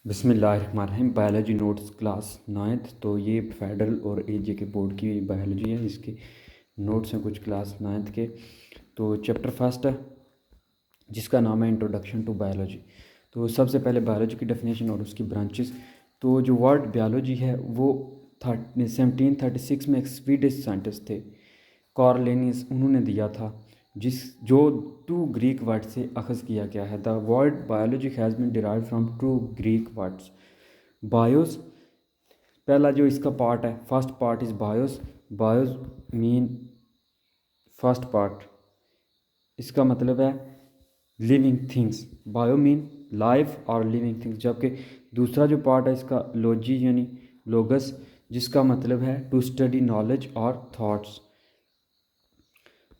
बिस्मिल्लाहिर्रहमानिर्रहीम। Biology notes class 9th। तो ये फेडरल और AJ के बोर्ड की बायोलॉजी है। इसके नोट्स हैं कुछ क्लास 9th के। तो चैप्टर फर्स्ट है जिसका नाम है इंट्रोडक्शन टू बायोलॉजी। तो सबसे पहले बायोलॉजी की डेफिनेशन और उसकी ब्रांचेस। तो जो वर्ड बायोलॉजी है वो 1736 में एक स्वीडिश साइंटिस्ट थे कार्ल लिनियस, उन्होंने दिया था, जो 2 ग्रीक वर्ड से अखज़ किया गया है। The word biology has been derive from 2 Greek words. Bios पहला जो इसका पार्ट है, first part is bios. Bios mean first part, इसका मतलब है living things. Bio mean life और लिविंग थिंग्स। जबकि दूसरा जो पार्ट है इसका लॉजी यानी लोगस, जिसका मतलब है टू स्टडी नॉलेज और थॉट्स।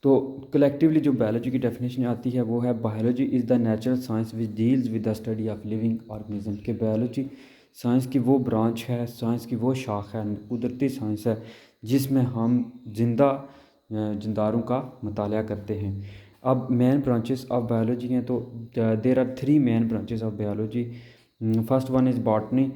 तो कलेक्टिवली जो बायोलॉजी की डेफिनेशन आती है वो है biology is the natural science which deals with the study of living organism. के बायोलॉजी साइंस की वो ब्रांच है, साइंस की वो शाख है, कुदरती साइंस है जिसमें हम जिंदारों का मुताला करते हैं। अब मेन ब्रांचेस ऑफ बायोलॉजी हैं, तो there are 3 main branches of biology. First one is botany,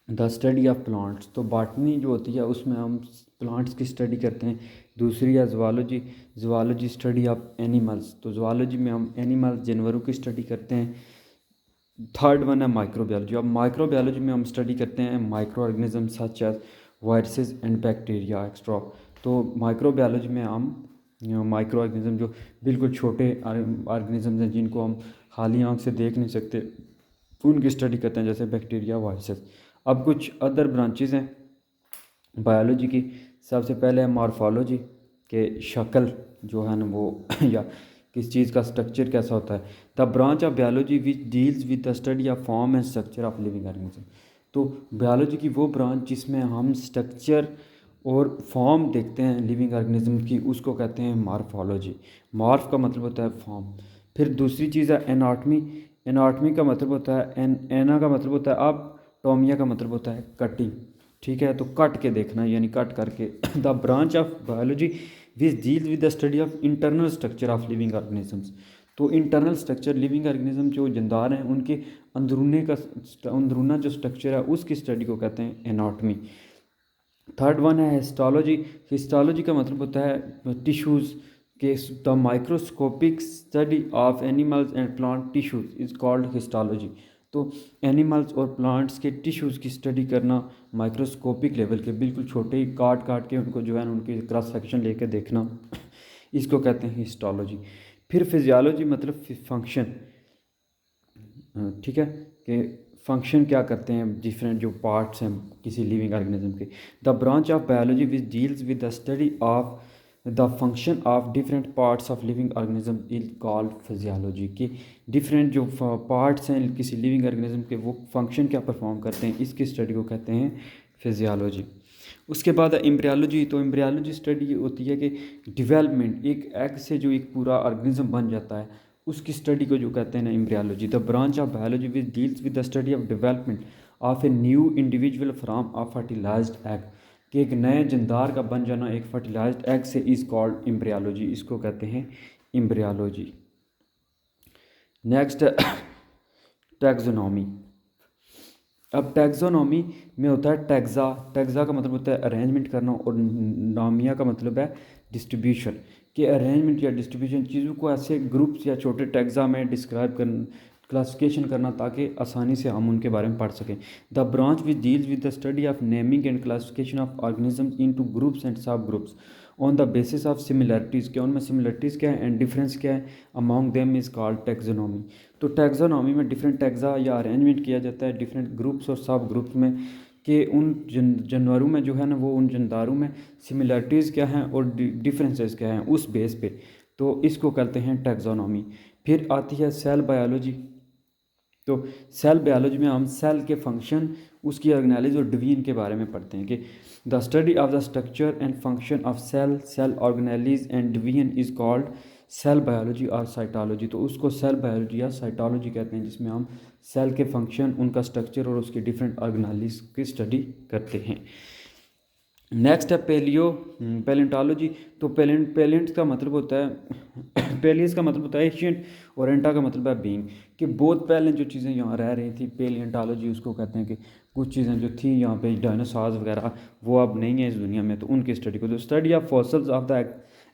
the study of plants. तो बॉटनी जो होती है उसमें हम प्लांट्स की स्टडी करते हैं। दूसरी है ज़ुवालॉजी, ज़ुवालॉजी स्टडी ऑफ एनिमल्स। तो ज़ुवालॉजी में हम एनिमल्स जानवरों की स्टडी करते हैं। थर्ड वन है माइक्रोबायोलॉजी। अब माइक्रोबायोलॉजी में हम स्टडी करते हैं micro organism such as viruses and bacteria extra. तो माइक्रोबायोलॉजी में हम माइक्रो ऑर्गेनिज्म जो बिल्कुल छोटे ऑर्गेनिज्म हैं जिनको हम खाली आँख से देख नहीं सकते, उनकी स्टडी करते हैं, जैसे बैक्टीरिया, वायरसेस। अब कुछ अदर ब्रांचेस हैं बायोलॉजी की। सबसे पहले है मॉर्फोलॉजी, के शक्ल जो है ना वो या किस चीज़ का स्ट्रक्चर कैसा होता है। The branch of biology which deals with the study of form and structure of living organism. तो बायोलॉजी की वो ब्रांच जिसमें हम स्ट्रक्चर और फॉर्म देखते हैं लिविंग ऑर्गेनिज्म की, उसको कहते हैं मॉर्फोलॉजी। मॉर्फ का मतलब होता है फॉर्म। फिर दूसरी चीज़ है एनाटमी। एनाटमी का मतलब होता है एना का मतलब होता है अब, टोमिया का मतलब होता है कटिंग। ठीक है, तो कट के देखना यानी कट करके। The branch of biology which deals with the study of internal structure of living organisms. तो इंटरनल स्ट्रक्चर लिविंग ऑर्गेनिज्म जो जिंदार हैं उनके अंदरूना जो स्ट्रक्चर है उसकी स्टडी को कहते हैं एनाटमी। थर्ड वन है हिस्टोलॉजी। हिस्टोलॉजी का मतलब होता है टिश्यूज़ के, the microscopic study of animals and plant tissues is called histology. तो एनिमल्स और प्लांट्स के टिश्यूज़ की स्टडी करना माइक्रोस्कोपिक लेवल के, बिल्कुल छोटे ही काट काट के उनको जो है उनकी क्रॉस सेक्शन लेके देखना, इसको कहते हैं हिस्टोलॉजी। फिर फिजियोलॉजी मतलब फंक्शन। ठीक है, कि फंक्शन क्या करते हैं डिफरेंट जो पार्ट्स हैं किसी लिविंग ऑर्गेनिज्म के। The branch of biology which deals with the study of the function of different parts of living organism is called physiology. कि डिफरेंट जो पार्ट्स हैं किसी लिविंग ऑर्गेनिज्म के वो फंक्शन क्या परफॉर्म करते हैं, इसकी स्टडी को कहते हैं फिजियोलॉजी। उसके बाद एम्ब्रियोलॉजी। तो एम्ब्रियोलॉजी स्टडी होती है कि डेवलपमेंट, एक एग से जो एक पूरा ऑर्गेनिज्म बन जाता है उसकी स्टडी को जो कहते हैं ना embryology. The branch of biology which deals with the study of development of a new individual from a fertilised egg. कि एक नए जिंदार का बन जाना एक फर्टिलाइज्ड एग से इज़ कॉल्ड एम्ब्रियोलॉजी, इसको कहते हैं एम्ब्रियोलॉजी। Next taxonomy. अब टैक्सोनॉमी में होता है टैक्सा। टैक्सा का मतलब होता है अरेंजमेंट करना, और नॉमिया का मतलब है डिस्ट्रीब्यूशन। कि अरेंजमेंट या डिस्ट्रीब्यूशन चीज़ों को ऐसे ग्रुप्स या छोटे टैक्सा में डिस्क्राइब कर क्लासिफिकेशन करना ताकि आसानी से हम उनके बारे में पढ़ सकें। The branch which deals with the study of naming and classification of organisms into groups and sub groups on the basis of similarities. क्या उनमें सिमिलरिटीज़ क्या है एंड डिफरेंस क्या है, among them is called taxonomy. तो taxonomy में different taxa या arrangement किया जाता है डिफरेंट ग्रुप्स और सब ग्रुप्स में, कि उन जानवरों में जो है ना वो उन जानदारों में सिमिलरिटीज़ क्या हैं और डिफरेंसेस क्या हैं उस बेस पे। तो इसको कहते हैं टैक्सोनॉमी। फिर आती है सेल बायोलॉजी। तो सेल बायोलॉजी में हम सेल के फंक्शन, उसकी ऑर्गेनाइज और डिवीजन के बारे में पढ़ते हैं। कि the study of the structure and function of cell, cell organise and division is called cell biology और साइटोलॉजी। तो उसको सेल बायोलॉजी या साइटोलॉजी कहते हैं, जिसमें हम सेल के फंक्शन, उनका स्ट्रक्चर और उसकी डिफरेंट ऑर्गेनाइज की स्टडी करते हैं। नेक्स्ट है पेलियोंटोलॉजी। तो पेलेंट का मतलब होता है पेलियस का मतलब होता है एशियंट और एंटा का मतलब है बीइंग, कि बहुत पहले जो चीज़ें यहाँ रह रही थी, पेलियंटोलॉजी उसको कहते हैं कि कुछ चीज़ें जो थी यहाँ पे डायनासॉर्स वगैरह वो अब नहीं है इस दुनिया में, तो उनकी स्टडी को, तो study of fossils of the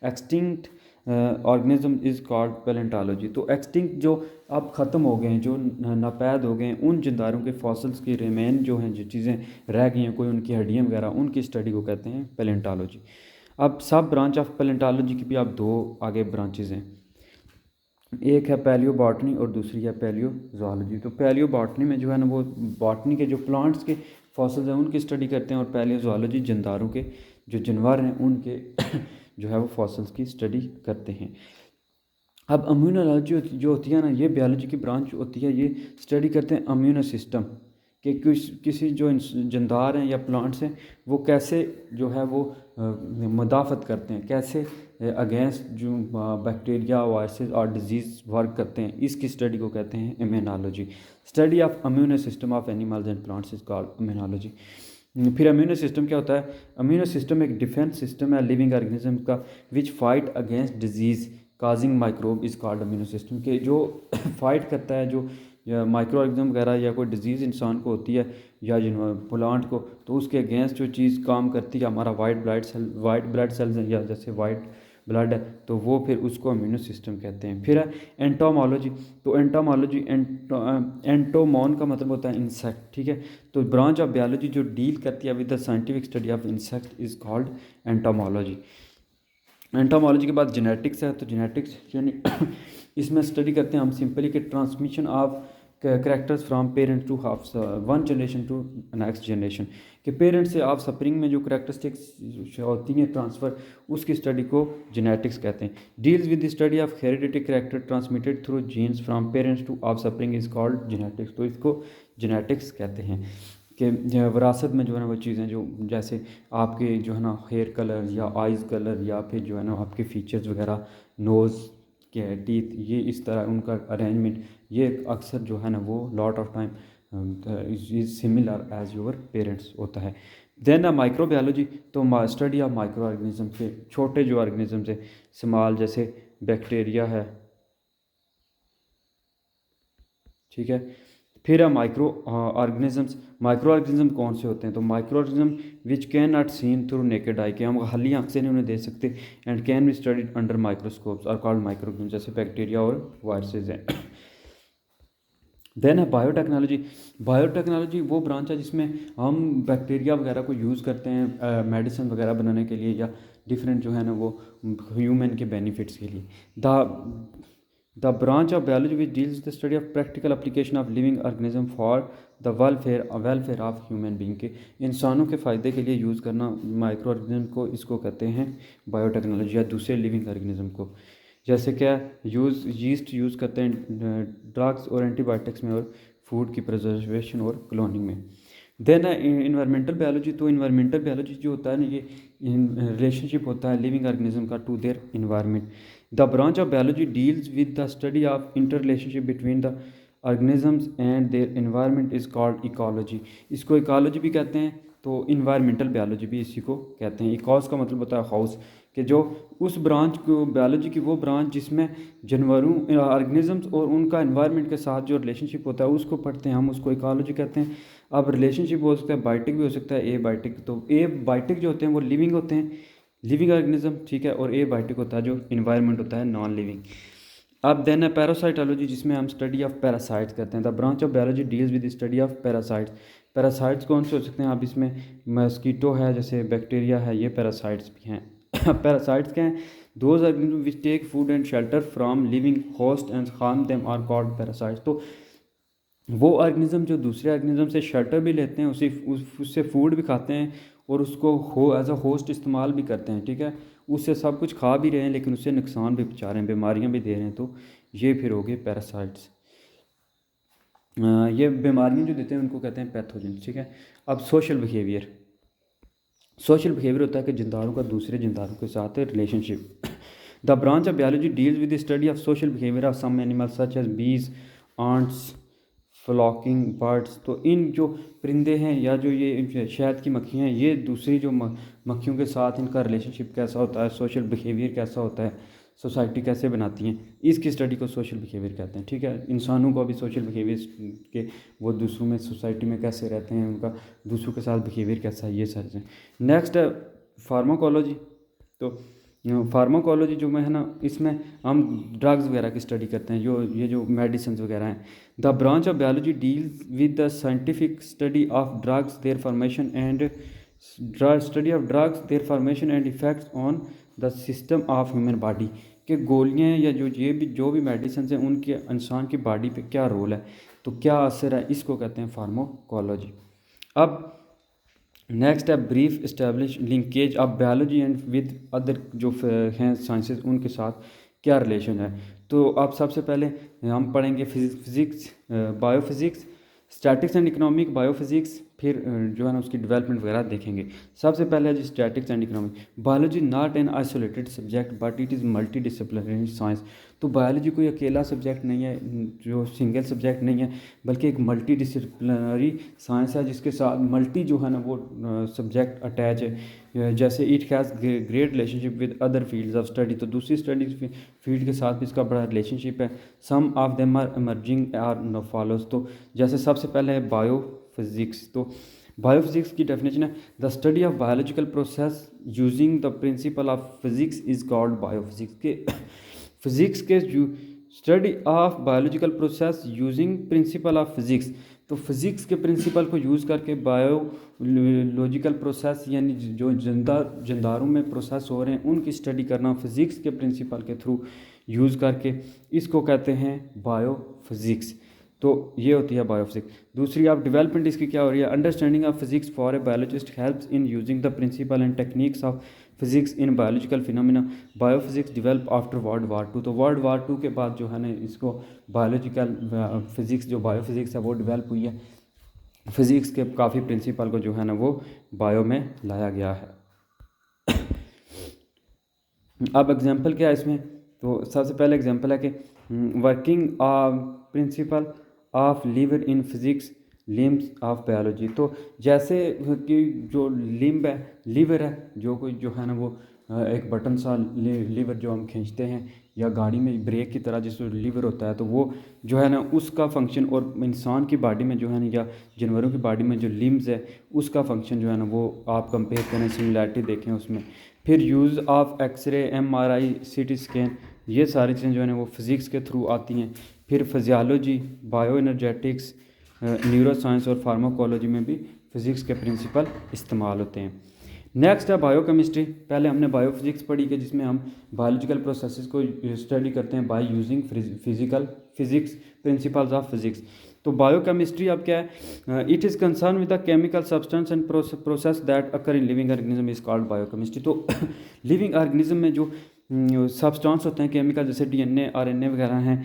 extinct organism is called palaeontology. तो एक्सटिंक्ट जो अब ख़त्म हो गए हैं, जो नापैद हो गए हैं, उन जिंदारों के फॉसिल्स की रिमेन जो हैं, जो चीज़ें रह गई हैं, कोई उनकी हड्डियाँ वगैरह, उनकी स्टडी को कहते हैं पेलेंटोलॉजी। अब सब ब्रांच ऑफ पेलेंटोलॉजी की भी अब दो आगे ब्रांचेज हैं, एक है पैलियो बॉटनी और दूसरी है पैलियो जोलॉजी। तो पैलियो बॉटनी में जो है ना वो बॉटनी के जो प्लांट्स के फॉसिल्स हैं उनकी स्टडी करते हैं, और पैलियो जोलॉजी जिंदारों के जो जानवर हैं उनके जो है वो फॉसिल्स की स्टडी करते हैं। अब इम्यूनोलॉजी जो होती है ना, ये बायोलॉजी की ब्रांच होती है, ये स्टडी करते हैं इम्यूनो सिस्टम कि किसी जो जानदार हैं या प्लांट्स हैं वो कैसे जो है वो मदाफ़त करते हैं, कैसे अगेंस्ट जो बैक्टीरिया वायरसेस और डिजीज़ वर्क करते हैं, इसकी स्टडी को कहते हैं immunology. Study of immuno system of animals and plants is called immunology. फिर इम्यूनो सिस्टम क्या होता है? इम्यूनो सिस्टम एक डिफेंस सिस्टम है लिविंग ऑर्गेनिज्म का which fight against disease causing microbe is called immuno system, के जो फाइट करता है जो या माइक्रो ऑर्गेनिज्म वगैरह या कोई डिजीज़ इंसान को होती है या प्लांट को, तो उसके अगेंस्ट जो चीज़ काम करती है, हमारा वाइट ब्लड सेल्स या जैसे वाइट ब्लड है, तो वो फिर उसको इम्यूनो सिस्टम कहते हैं। फिर है एंटोमोलॉजी। तो एंटोमोलॉजी एंटोमोन का मतलब होता है इंसेक्ट, ठीक है। तो ब्रांच ऑफ बायोलॉजी जो डील करती है with the scientific study of insect is called entomology. Entomology के बाद जेनेटिक्स है। तो जेनेटिक्स यानी इसमें स्टडी करते हैं हम सिंपली कि transmission of characters from parents to one generation to next generation, कि पेरेंट्स से ऑफ स्प्रिंग में जो करेक्टरिस्टिक्स होती हैं ट्रांसफ़र, उसकी स्टडी को जेनेटिक्स कहते हैं। Deals with the study of heredity character transmitted through genes from parents to offspring is called genetics. तो इसको जेनेटिक्स कहते हैं कि विरासत में जो है ना वो चीज़ें जो जैसे आपके जो है ना हेयर कलर या आइज़ कलर या फिर जो है ना आपके फीचर्स वगैरह, नोज़ के टीथ, ये इस तरह उनका अरेंजमेंट, ये अक्सर जो है ना वो lot of time is similar as your parents होता है। Then microbiology. तो स्टडी ऑफ माइक्रो ऑर्गेनिज्म से, छोटे जो ऑर्गेनिज्म से स्मॉल, जैसे बैक्टीरिया है, ठीक है। फिर है माइक्रो ऑर्गेनिजम्स। माइक्रो ऑर्गेनिज्म कौन से होते हैं? तो micro organism which can not seen through naked eye, के हम खाली आँख से नहीं उन्हें देख सकते, and can be studied under microscopes are called micro organism, जैसे बैक्टीरिया और वायरसेज हैं। देन है बायोटेक्नोलॉजी। बायोटेक्नोलॉजी वो ब्रांच है जिसमें हम बैक्टीरिया वगैरह को यूज़ करते हैं मेडिसिन वगैरह बनाने के लिए या डिफरेंट जो है ना वो ह्यूमन के बेनिफिट्स के लिए। The branch of biology which deals the study of practical application of living organism for the welfare of human being, के इंसानों के फ़ायदे के लिए यूज़ करना माइक्रो ऑर्गेनिज्म को, इसको कहते हैं बायोटेक्नोलॉजी, या दूसरे लिविंग ऑर्गेनिज्म को। जैसे क्या यीस्ट यूज़ करते हैं ड्रग्स और एंटीबायोटिक्स में और फूड की प्रिजर्वेशन और क्लोनिंग में। देन है इन्वायरमेंटल बायोलॉजी। तो इन्वायरमेंटल बायोलॉजी जो होता है ना, ये रिलेशनशिप होता है लिविंग ऑर्गेनिज्म का to their environment. The branch of biology deals with the study of inter relationship between the organisms and their environment is called ecology. इसको इकोलॉजी भी कहते हैं, तो इन्वायरमेंटल बायोलॉजी भी इसी को कहते हैं। इकोस का मतलब होता है हाउस, कि जो उस ब्रांच को बायोलॉजी की वो ब्रांच जिसमें जानवरों ऑर्गेनिजम्स और उनका एनवायरनमेंट के साथ जो रिलेशनशिप होता है उसको पढ़ते हैं हम, उसको इकोलॉजी कहते हैं। अब रिलेशनशिप हो सकता है बायोटिक भी हो सकता है, ए बायोटिक। तो ए बायोटिक जो होते हैं वो लिविंग होते हैं, लिविंग ऑर्गेनिज्म, ठीक है, और ए बायोटिक होता है जो इन्वायरमेंट होता है नॉन लिविंग। अब देन है पैरासाइटोलॉजी, जिसमें हम स्टडी ऑफ पैरासाइट्स करते हैं। The branch of biology deals with study of parasites. Parasites कौन से हो सकते हैं? अब इसमें मस्कीटो है, जैसे बैक्टीरिया है, ये पैरासाइट्स भी हैं। पैरासाइट्स क्या हैं? Those organism which take food and shelter from living host and harm them are called parasites. तो वो ऑर्गेनिज्म जो दूसरे ऑर्गेनिज्म से शेल्टर भी लेते हैं, उससे फूड भी खाते हैं और उसको एज अ होस्ट इस्तेमाल भी करते हैं, ठीक है। उससे सब कुछ खा भी रहे हैं लेकिन उससे नुकसान भी पहुँचा रहे हैं, बीमारियाँ भी दे रहे हैं, तो ये फिर हो गए पैरासाइट्स। ये बीमारियाँ जो देते हैं उनको कहते हैं पैथोजन, ठीक है। अब सोशल बिहेवियर। सोशल बिहेवियर होता है कि जिंदारों का दूसरे जिंदारों के साथ relationship. The branch of biology deals with the study of social behaviour of some animals such as bees, ants, flocking birds. तो इन जो परिंदे हैं या जो ये शहद की मक्खियाँ हैं, ये दूसरी जो मक्खियों के साथ इनका रिलेशनशिप कैसा होता है, सोशल बिहेवियर कैसा होता है, सोसाइटी कैसे बनाती हैं, इसकी स्टडी को सोशल बिहेवियर कहते हैं। ठीक है, इंसानों को भी सोशल बिहेवियर के वो दूसरों में सोसाइटी में कैसे रहते हैं, उनका दूसरों के साथ बिहेवियर कैसा है, ये सारी चीज़ें। नेक्स्ट है फार्माकोलॉजी। तो फार्माकोलॉजी जो है ना, इसमें हम ड्रग्स वगैरह की स्टडी करते हैं, ये जो मेडिसिन वगैरह हैं। The branch of biology deals with the scientific study of drugs, there formation and study of drugs, there formation and effects on the system of human body, कि गोलियाँ या जो भी मेडिसिन हैं उनके इंसान की बॉडी पे क्या रोल है, तो क्या असर है, इसको कहते हैं फार्माकोलॉजी। अब नेक्स्ट है brief establish linkage of biology and with other जो हैं साइंसेस, उनके साथ क्या रिलेशन है। तो अब सबसे पहले हम पढ़ेंगे physics, biophysics, statics and economic, biophysics, फिर जो है ना उसकी डेवलपमेंट वगैरह देखेंगे। सबसे पहले है जी statics and economic. Biology not an isolated subject but it is multidisciplinary science. तो बायोलॉजी कोई अकेला सब्जेक्ट नहीं है, जो सिंगल सब्जेक्ट नहीं है, बल्कि एक मल्टी डिसिप्लिनरी साइंस है जिसके साथ मल्टी जो है ना वो सब्जेक्ट अटैच है। जैसे it has great relationship with other fields of study, तो दूसरी स्टडी फील्ड के साथ भी इसका बड़ा रिलेशनशिप है। Some of them are emerging are no follows. तो जैसे सबसे पहले है बायोफिज़िक्स। तो बायोफिज़िक्स की डेफिनेशन है the study of biological process using the principle of physics is called biophysics. के फिज़िक्स के study of biological process using principle of physics, तो फिज़िक्स के प्रिंसिपल को यूज़ करके बायोलॉजिकल प्रोसेस यानी जो जिंदारों में प्रोसेस हो रहे हैं उनकी स्टडी करना फिज़िक्स के प्रिंसिपल के थ्रू यूज़ करके, इसको कहते हैं बायोफिज़िक्स। तो ये होती है बायोफिज़िक्स। दूसरी आप डेवलपमेंट इसकी क्या हो रही है, understanding of physics for a biologist helps in using the principle and techniques of physics in biological phenomena. Biophysics develop after world war two. तो वर्ल्ड वार टू के बाद जो है ना इसको बायोलॉजिकल फिज़िक्स जो बायोफिज़िक्स है वो डेवलप हुई है। फिज़िक्स के काफ़ी प्रिंसिपल को जो है ना वो बायो में लाया गया है। अब एग्जांपल क्या है इसमें, तो सबसे पहले एग्जांपल है कि working principle of lever in physics, limbs of biology. तो जैसे कि जो लिम्ब है, लीवर है, जो है ना वो एक बटन सा लीवर जो हम खींचते हैं, या गाड़ी में ब्रेक की तरह जिसमें लीवर होता है, तो वो जो है ना उसका फंक्शन, और इंसान की बॉडी में जो है ना या जानवरों की बॉडी में जो लिम्स है उसका फंक्शन जो है ना वो आप कंपेयर करें, सिमिलैरिटी देखें उसमें। फिर use of X-ray, MRI, CT scan, ये सारी चीज़ें जो है ना वो फिज़िक्स के थ्रू आती हैं। फिर physiology, bio energetics, neuro science और फार्माकोलॉजी में भी फ़िज़िक्स के प्रिंसिपल इस्तेमाल होते हैं। नेक्स्ट है बायोकेमिस्ट्री। पहले हमने बायोफिज़िक्स पढ़ी कि जिसमें हम बायोलॉजिकल प्रोसेसेस को स्टडी करते हैं by using physics principles of physics. तो बायोकेमिस्ट्री अब क्या है, it is concern with the chemical substance and process that occur in living organism is called biochemistry. तो लिविंग ऑर्गेनिज्म में जो सब्सटेंस होते हैं केमिकल, जैसे DNA, RNA वगैरह हैं,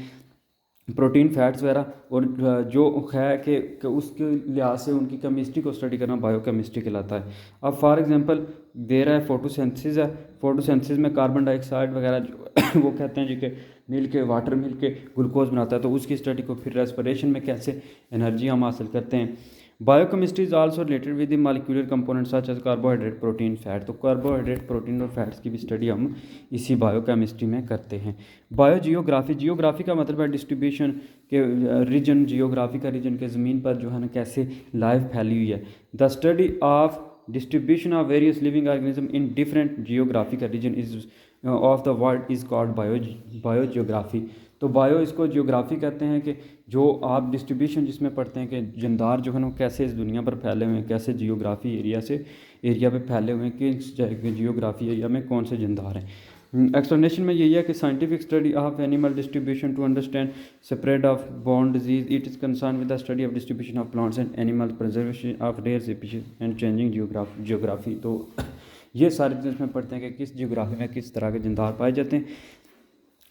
प्रोटीन, फैट्स वगैरह, और जो है कि उसके लिहाज से उनकी केमिस्ट्री को स्टडी करना बायोकेमिस्ट्री कहलाता है। अब फॉर एग्जांपल दे रहा है फोटोसिंथेसिस है। फोटोसिंथेसिस में कार्बन डाइऑक्साइड वगैरह जो वो कहते हैं जी कि मिल के वाटर मिल के ग्लूकोज बनाता है, तो उसकी स्टडी को फिर रेस्पिरेशन में कैसे एनर्जी हम हासिल करते हैं। Biochemistry is also related with the molecular components such as carbohydrate, protein, fat. तो कार्बोहाइड्रेट, प्रोटीन और फैट्स की भी स्टडी हम इसी बायोकेमिस्ट्री में करते हैं। बायोजियोग्राफी, जियोग्राफी का मतलब है डिस्ट्रीब्यूशन के रीजन, जियोग्राफी का रीजन के ज़मीन पर जो है ना कैसे लाइफ फैली हुई है। The study of distribution of various living organism in different geographical region is of the world is called biogeography. तो बायो इसको जियोग्राफी कहते हैं कि जो आप डिस्ट्रीब्यूशन जिसमें पढ़ते हैं कि जंदार जो है ना कैसे इस दुनिया पर फैले हुए हैं, कैसे जियोग्राफी एरिया पे फैले हुए हैं, कि जियोग्राफी एरिया में कौन से जंदार हैं। एक्सप्लेनेशन में यही है कि scientific study of animal distribution to understand spread of borne disease, it is concern with the study of distribution of plants and animal, preservation of rare species and changing geography. तो ये सारी चीज़ें इसमें पढ़ते हैं कि किस जियोग्राफी में किस तरह के जंदार पाए जाते हैं,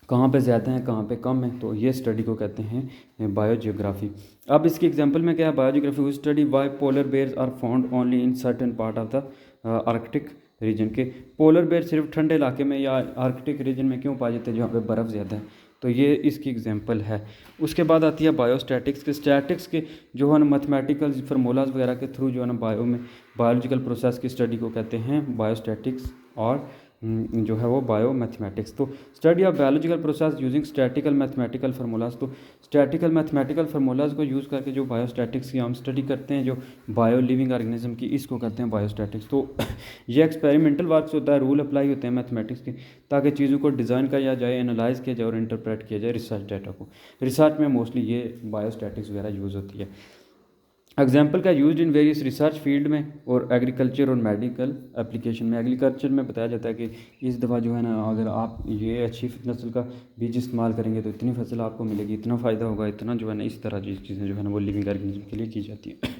कहाँ पे ज़्यादा हैं कहाँ पे कम है, तो ये स्टडी को कहते हैं बायोजियोग्राफी। अब इसकी एग्जांपल में क्या है, बायोजियोग्राफी वो study why polar bears are found only in certain part of the Arctic region. के पोलर बेयर सिर्फ ठंडे इलाके में या आर्कटिक रीजन में क्यों पाए जाते हैं जहाँ पे बर्फ़ ज़्यादा है, तो ये इसकी एग्जांपल है। उसके बाद आती है बायोस्टैटिक्स के। स्टैटिक्स के जो है ना मैथमेटिकल फार्मूलाज वगैरह के थ्रू जो है ना बायोलॉजिकल प्रोसेस की स्टडी को कहते हैं बायोस्टैटिक्स और जो है वो बायो मैथमेटिक्स। तो study of biological process using statistical mathematical formulas. तो स्टैटिकल मैथमेटिकल फार्मूलाज को यूज़ करके जो बायोस्टैटिक्स की हम स्टडी करते हैं, जो बायो लिविंग ऑर्गेनिज्म की, इसको करते हैं बायोस्टैटिक्स। तो ये एक्सपेरिमेंटल वर्क्स होता है, रूल अप्लाई होते हैं मैथमेटिक्स के, ताकि चीज़ों को डिज़ाइन किया जाए, एनालाइज किया जाए और इंटरप्रेट किया जाए रिसर्च डाटा को। रिसर्च में मोस्टली ये बायोस्टैटिक्स वगैरह यूज़ होती है। एग्जाम्पल का use in various research field में और एग्रीकल्चर और मेडिकल एप्लीकेशन में। एग्रीकल्चर में बताया जाता है कि इस दफ़ा जो है ना, अगर आप ये अच्छी नस्ल का बीज इस्तेमाल करेंगे तो इतनी फसल आपको मिलेगी, इतना फ़ायदा होगा, इतना जो है ना, इस तरह की चीज़ें जो है ना वो लिविंग ऑर्गेनिज्म के लिए की जाती है।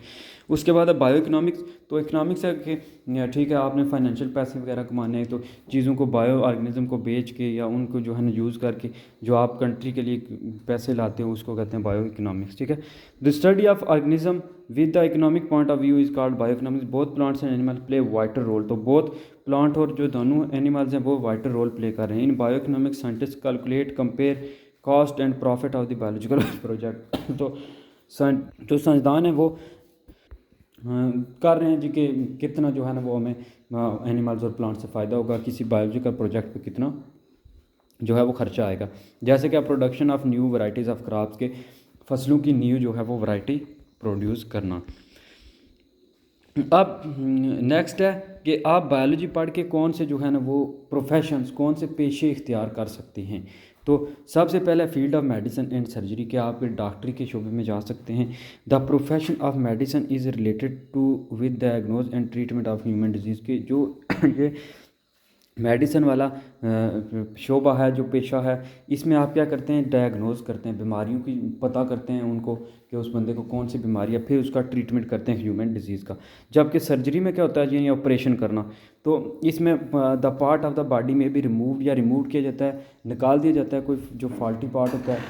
उसके बाद है बायो इकनॉमिक्स। तो इकनॉमिक्स है कि ठीक है, आपने फाइनेंशियल पैसे वगैरह कमाने हैं, तो चीज़ों को बायो ऑर्गेनिज्म को बेच के या उनको जो है ना यूज़ करके जो आप कंट्री के लिए पैसे लाते हो, उसको कहते हैं बायो इकनॉमिक्स। ठीक है। The study of organism with the economic point of view is called bio economics. Both plants and animal play vital role. तो बोथ प्लांट और जो दोनों एनिमल्स हैं वो वाइटल रोल प्ले कर रहे हैं। In bioeconomics scientist calculate compare cost and profit of the biological project. तो जो साइंसदान हैं वो कर रहे हैं जी कि कितना जो है ना वो हमें एनिमल्स और प्लांट से फ़ायदा होगा, किसी बायोलॉजिकल प्रोजेक्ट पे कितना जो है वो खर्चा आएगा। जैसे कि production of new varieties of crops के, फसलों की न्यू जो है वो वैरायटी प्रोड्यूस करना। अब नेक्स्ट है कि आप बायोलॉजी पढ़ के कौन से जो है ना वो प्रोफेशंस, कौन से पेशे इख्तियार कर सकते हैं। तो सबसे पहले field of medicine and surgery के, आप डॉक्टरी के शोबे में जा सकते हैं। The profession of medicine is related to with diagnose and treatment of human disease के, जो ये मेडिसिन वाला शोबा है, जो पेशा है, इसमें आप क्या करते हैं, डायग्नोज करते हैं, बीमारियों की पता करते हैं उनको कि उस बंदे को कौन सी बीमारी है, फिर उसका ट्रीटमेंट करते हैं ह्यूमन डिजीज़ का। जबकि सर्जरी में क्या होता है, यानी ऑपरेशन करना, तो इसमें the part of the body में भी रिमूव किया जाता है, निकाल दिया जाता है कोई जो फॉल्टी पार्ट होता है,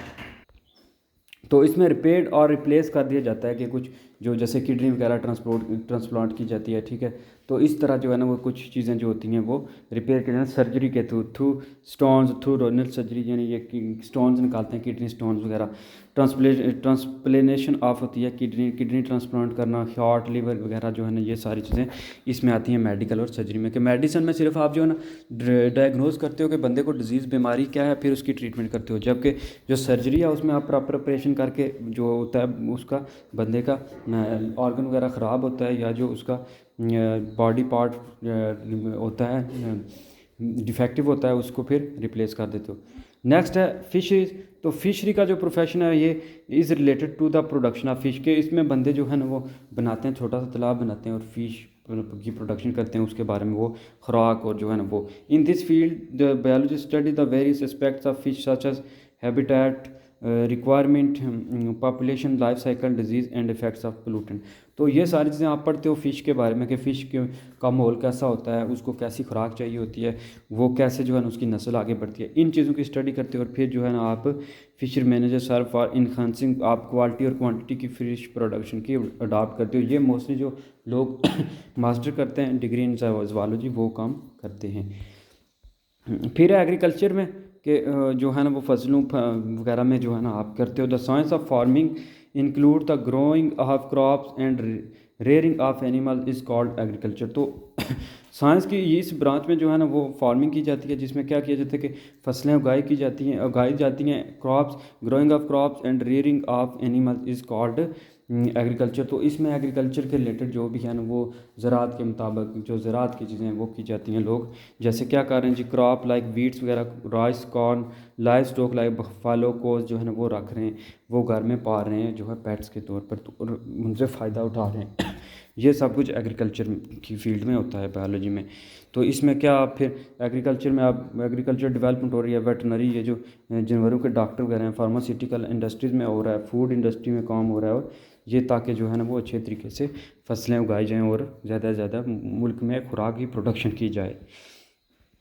तो इसमें रिपेयर और रिप्लेस कर दिया जाता है कि कुछ जो जैसे किडनी वगैरह ट्रांसप्लांट की जाती है। ठीक है। तो इस तरह जो है ना वो कुछ चीज़ें जो होती हैं वो रिपेयर की जाती हैं सर्जरी के through stones through Ronal surgery, यानी ये स्टोन्स निकालते हैं, किडनी स्टोन्स वगैरह। ट्रांसप्लेनेशन ऑफ होती है, किडनी ट्रांसप्लांट करना, हार्ट लिवर वगैरह जो है ना, ये सारी चीज़ें इसमें आती हैं मेडिकल और सर्जरी में। कि मेडिसिन में सिर्फ आप जो है ना डायग्नोज करते हो कि बंदे को डिजीज़ बीमारी क्या है, फिर उसकी ट्रीटमेंट करते हो। जबकि जो सर्जरी है उसमें आप प्रॉपर ऑपरेशन करके जो होता है उसका बंदे का ऑर्गन वगैरह ख़राब होता है या जो उसका बॉडी पार्ट होता है डिफेक्टिव होता है, उसको फिर रिप्लेस कर देते हो। नेक्स्ट है फिशरीज। तो फिशरी का जो प्रोफेशन है ये is related to the production of fish के, इसमें बंदे जो है ना वो बनाते हैं, छोटा सा तालाब बनाते हैं और फिश की प्रोडक्शन करते हैं, उसके बारे में वो खुराक और जो है ना वो। In this field the biologist study the various aspects of fish such as habitat, requirement, population, life cycle, disease and effects of pollutant. तो ये सारी चीज़ें आप पढ़ते हो फ़िश के बारे में कि फ़िश का माहौल कैसा होता है, उसको कैसी खुराक चाहिए होती है, वो कैसे जो है ना उसकी नस्ल आगे बढ़ती है, इन चीज़ों की स्टडी करते हो और फिर जो है ना आप fisher manager serve for enhancing आप क्वालिटी और क्वांटिटी की फिश प्रोडक्शन की अडॉप्ट करते हो। ये मोस्टली जो लोग मास्टर करते हैं डिग्री इन ज़ूलॉजी वो काम करते हैं। फिर एग्रीकल्चर में कि जो है ना वो फसलों वगैरह में जो है ना आप करते हो। The science of farming include the growing of crops and rearing of animal is called agriculture. तो साइंस की इस ब्रांच में जो है ना वो फार्मिंग की जाती है, जिसमें क्या किया जाता है कि फसलें उगाई जाती हैं, crops, growing of crops and rearing of animal is called agriculture. तो इसमें एग्रीकल्चर के रिलेटेड जो भी है ना वो ज़राअत के मुताबिक जो ज़राअत की चीज़ें हैं वो की जाती हैं। लोग जैसे क्या कर रहे हैं जी, क्रॉप लाइक वीट्स वगैरह, rice, corn, livestock like buffalo cows जो है ना वो रख रहे हैं, वो घर में पाल रहे हैं जो है पेट्स के तौर पर, तो और उनसे फ़ायदा उठा रहे हैं। ये सब कुछ एग्रीकल्चर की फील्ड में होता है बायोलॉजी में। तो इसमें क्या आप फिर एग्रीकल्चर में आप एग्रीकल्चर डेवलपमेंट हो रही है, वेटनरी, ये जो जानवरों के डॉक्टर वगैरह हैं, फार्मास्यूटिकल इंडस्ट्रीज़ में हो रहा है, फूड इंडस्ट्री में काम हो रहा है, और ये ताकि जो है ना वो अच्छे तरीके से फसलें उगाई जाएँ और ज़्यादा से ज़्यादा मुल्क में खुराक की प्रोडक्शन की जाए।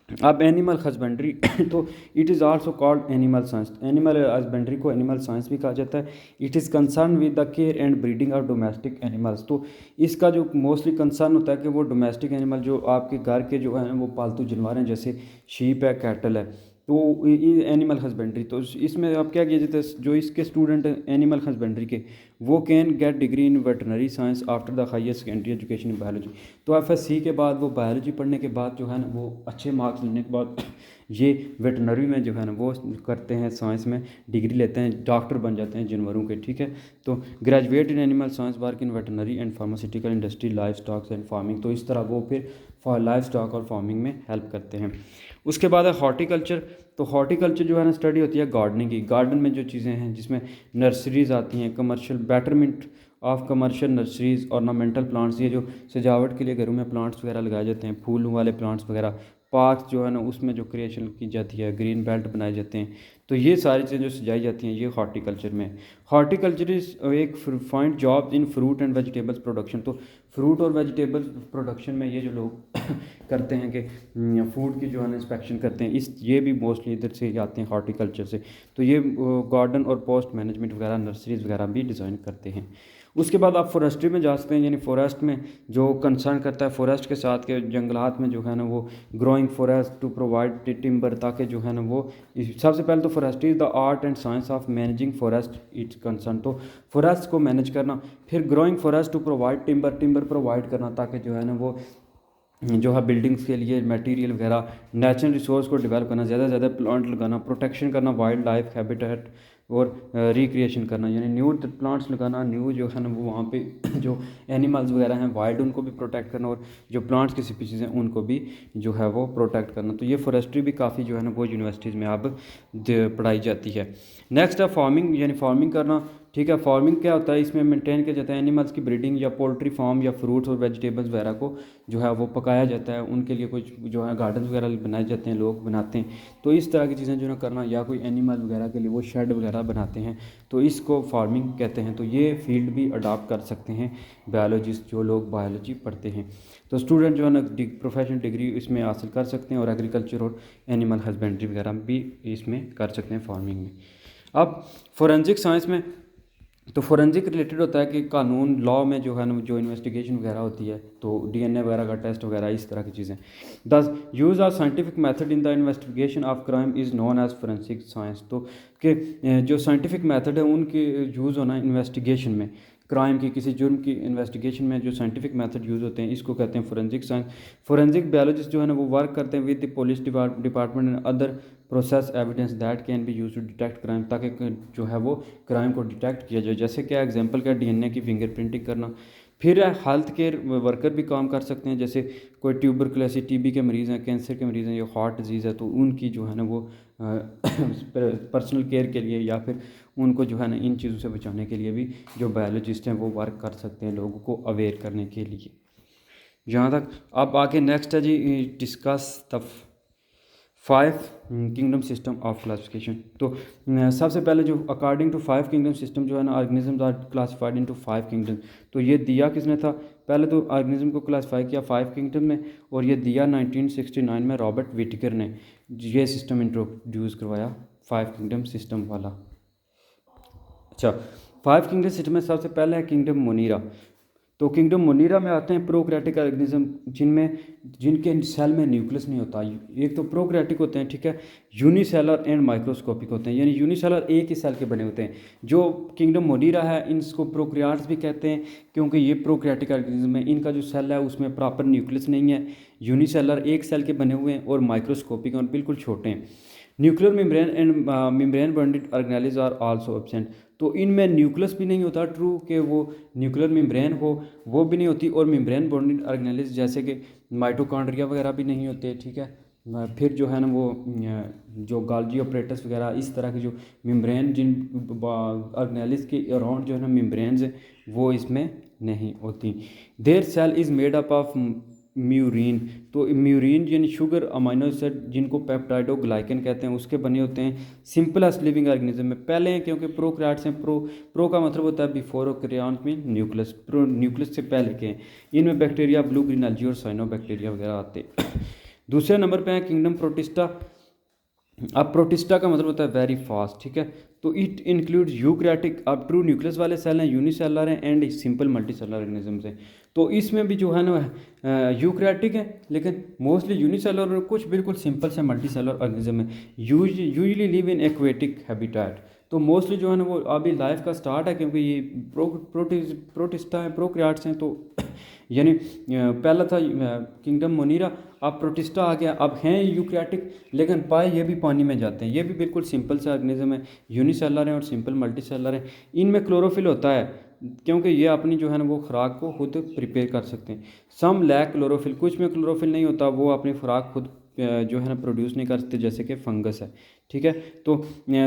अब एनिमल हस्बेंड्री तो it is also called animal science. Animal husbandry को एनिमल साइंस भी कहा जाता है। It is concern with the care and breeding of domestic animals. तो इसका जो मोस्टली कंसर्न होता है कि वो डोमेस्टिक एनिमल जो आपके घर के जो है वो पालतू जानवर हैं, जैसे शीप है, कैटल है, तो एनिमल हस्बेंड्री। तो इसमें अब क्या किया जाता है, जो इसके स्टूडेंट हैं एनिमल हस्बेंड्री के, वो can get degree in veterinary science after the higher secondary education in biology. तो FSC के बाद वो बायोलॉजी पढ़ने के बाद जो है ना वो अच्छे मार्क्स लेने के बाद ये वेटरनरी में जो है ना वो करते हैं, साइंस में डिग्री लेते हैं, डॉक्टर बन जाते हैं जानवरों के, ठीक है। तो graduate in animal science work in veterinary and pharmaceutical industry life stocks and farming. तो इस तरह वो फिर लाइफ स्टॉक और फार्मिंग में हेल्प करते हैं। उसके बाद है हॉर्टिकल्चर। तो हॉर्टिकल्चर जो है ना स्टडी होती है गार्डनिंग की। गार्डन में जो चीज़ें हैं जिसमें नर्सरीज आती हैं, commercial betterment of commercial nurseries, ornamental plants, ये जो सजावट के लिए घरों में प्लांट्स वगैरह लगाए जाते हैं, फूल वाले प्लांट्स वगैरह, पार्क जो है ना उसमें जो क्रिएशन की जाती है, ग्रीन बेल्ट बनाए जाते हैं। तो ये सारी चीज़ें जो सजाई जाती हैं ये हॉर्टिकल्चर में। हॉर्टिकल्चर इज़ एक find job in fruit and vegetables production. तो फ्रूट और वेजिटेबल प्रोडक्शन में ये जो लोग करते हैं कि फूड की जो है ना इंस्पेक्शन करते हैं, इस ये भी मोस्टली इधर से ही आते हैं हॉर्टिकल्चर से। तो ये गार्डन और पोस्ट मैनेजमेंट वगैरह, नर्सरीज वगैरह भी डिज़ाइन करते हैं। उसके बाद आप फॉरेस्ट्री में जा सकते हैं, यानी फॉरेस्ट में जो कंसर्न करता है फॉरेस्ट के साथ के जंगलात में जो है ना वो growing forest to provide timber, ताकि जो है ना वो सबसे पहले तो forestry is the art and science of managing forest its concern. तो फॉरेस्ट को मैनेज करना, फिर growing forest to provide timber provide करना, ताकि जो है ना वो जो है बिल्डिंग्स के लिए मटेरियल वगैरह, नेचुरल रिसोर्स को डेवलप करना, ज़्यादा से ज़्यादा प्लांट लगाना, प्रोटेक्शन करना वाइल्ड लाइफ हैबिटेट और रिक्रिएशन करना, यानी न्यू प्लांट्स लगाना, न्यू जो है ना वो वहाँ पे जो एनिमल्स वगैरह हैं वाइल्ड उनको भी प्रोटेक्ट करना, और जो प्लांट्स की स्पीशीज़ हैं उनको भी जो है वो प्रोटेक्ट करना। तो ये फॉरेस्ट्री भी काफ़ी जो है ना वो यूनिवर्सिटीज़ में अब पढ़ाई जाती है। नेक्स्ट है फार्मिंग, यानी फार्मिंग करना, ठीक है। फार्मिंग क्या होता है, इसमें मेंटेन किया जाता है एनिमल्स की ब्रीडिंग या पोल्ट्री फार्म या फ्रूट्स और वेजिटेबल्स वगैरह को जो है वो पकाया जाता है, उनके लिए कुछ जो है गार्डन वगैरह बनाए जाते हैं, लोग बनाते हैं। तो इस तरह की चीज़ें जो है करना, या कोई एनिमल वगैरह के लिए वो शेड वगैरह बनाते हैं, तो इसको फार्मिंग कहते हैं। तो ये फील्ड भी अडॉप्ट कर सकते हैं बायोलॉजिस्ट, जो लोग बायोलॉजी पढ़ते हैं। तो स्टूडेंट जो है ना प्रोफेशनल डिग्री इसमें हासिल कर सकते हैं, और एग्रीकल्चर और एनिमल हस्बेंड्री वगैरह भी इसमें कर सकते हैं फार्मिंग में। अब फोरेंसिक साइंस में, तो फोरेंसिक रिलेटेड होता है कि कानून लॉ में जो है ना जो इन्वेस्टिगेशन वगैरह होती है, तो DNA वगैरह का टेस्ट वगैरह, इस तरह की चीज़ें। The use of scientific method in the investigation of crime is known as forensic science. तो कि जो साइंटिफिक मेथड है उनके यूज़ होना इन्वेस्टिगेशन में, क्राइम की, किसी जुर्म की इन्वेस्टिगेशन में जो साइंटिफिक मेथड यूज़ होते हैं, इसको कहते हैं फोरेंसिक साइंस। फोरेंसिक बायोलॉजिस्ट जो है ना वो वर्क करते हैं with the police department and other process evidence that can be use to detect crime, ताकि जो है वो क्राइम को डिटेक्ट किया जाए। जैसे क्या एग्जांपल क्या, DNA की फिंगरप्रिंटिंग करना। फिर हेल्थ केयर वर्कर भी काम कर सकते हैं, जैसे कोई ट्यूबरकुलोसिस, TB के मरीज़ हैं, कैंसर के मरीज़ हैं, या हार्ट डिजीज़ है, तो उनकी जो है ना वो पर्सनल केयर के लिए, या फिर उनको जो है ना इन चीज़ों से बचाने के लिए भी जो बायोलॉजिस्ट हैं वो वर्क कर सकते हैं, लोगों को अवेयर करने के लिए। जहाँ तक अब आके नेक्स्ट है जी, discuss the 5 kingdom system of classification. तो सबसे पहले जो अकॉर्डिंग टू 5 किंगडम सिस्टम जो है ना, organisms are classified into 5 kingdom. तो ये दिया किसने था, पहले तो ऑर्गेनिज्म को क्लासिफाई किया 5 किंगडम में, और ये दिया 1969 में रॉबर्ट विटिकर ने ये सिस्टम इंट्रोड्यूस करवाया, 5 किंगडम सिस्टम वाला। अच्छा, 5 किंगडम सिस्टम में सबसे पहले है किंगडम मोनीरा। तो किंगडम मोनीरा में आते हैं प्रोकैरियोटिक ऑर्गेनिज्म जिनके सेल में न्यूक्लियस नहीं होता। एक तो प्रोकैरियोटिक होते हैं, ठीक है, यूनिसेलर एंड माइक्रोस्कोपिक होते हैं, यानी यूनिसेलर एक ही सेल के बने होते हैं। जो किंगडम मोनीरा है इनको प्रोकैरियोट्स भी कहते हैं, क्योंकि ये प्रोकैरियोटिक ऑर्गेनिज्म है, इनका जो सेल है उसमें प्रॉपर न्यूक्लियस नहीं है, यूनिसेलर एक सेल के बने हुए हैं, और माइक्रोस्कोपिक और बिल्कुल छोटे हैं। Nuclear membrane and membrane bonded organelles are also absent. तो इनमें न्यूक्लियस भी नहीं होता, ट्रू कि वो न्यूक्लियर मेम्ब्रेन हो वो भी नहीं होती, और मेम्ब्रेन बॉन्डेड ऑर्गेनेल्स जैसे कि माइटोकॉन्ड्रिया वगैरह भी नहीं होते, ठीक है। फिर जो है ना वो जो गाल्जी ऑपरेटस वगैरह, इस तरह की जो मेम्ब्रेन जिन ऑर्गेनेल्स के अराउंड जो है ना मेम्ब्रेन्स हैं वो इसमें नहीं होती। Their cell is made up of murein. तो म्यूरिन यानी शुगर अमाइनो एसिड जिनको पेप्टाइडोग्लाइकन कहते हैं उसके बने होते हैं सिंपलेस्ट लिविंग ऑर्गेनिज्म में पहले हैं, क्योंकि प्रोकैरियोट्स हैं। प्रो का मतलब होता है बिफोर यूकैरियोट्स में न्यूक्लियस, न्यूक्लियस से पहले के हैं। इनमें बैक्टीरिया, ब्लू ग्रीन एल्गी और साइनोबैक्टीरिया वगैरह आते हैं। दूसरे नंबर पे है किंगडम प्रोटिस्टा। अब प्रोटिस्टा का मतलब होता है वेरी फास्ट, ठीक है। तो इट इंक्लूड्स यूकैरियोटिक, अब ट्रू न्यूक्लियस वाले सेल हैं, यूनिसेलर हैं एंड सिंपल मल्टीसेलर ऑर्गेनिजम्स हैं। तो इसमें भी जो है ना यूकैरियोटिक है, लेकिन मोस्टली यूनिसेलर और कुछ बिल्कुल सिंपल से मल्टीसेलर ऑर्गेनिज्म है। Usually live in aquatic habitat. तो मोस्टली जो है ना वो अभी लाइफ का स्टार्ट है, क्योंकि ये प्रोटिस्टा है, प्रोक्रियाट्स हैं। तो यानी पहला था किंगडम मोनीरा, अब प्रोटिस्टा आ गया, अब हैं यूकैरियोटिक, लेकिन पाए ये भी पानी में जाते हैं। ये भी बिल्कुल सिंपल से ऑर्गेनिज्म है, यूनिसेलर हैं और सिंपल मल्टीसेलर हैं। इनमें क्लोरोफिल होता है, क्योंकि ये अपनी जो है ना वो खुराक को खुद प्रिपेयर कर सकते हैं। सम लैक क्लोरोफिल, कुछ में क्लोरोफिल नहीं होता, वो अपनी खुराक खुद जो है ना प्रोड्यूस नहीं कर सकते, जैसे कि फंगस है। ठीक है, तो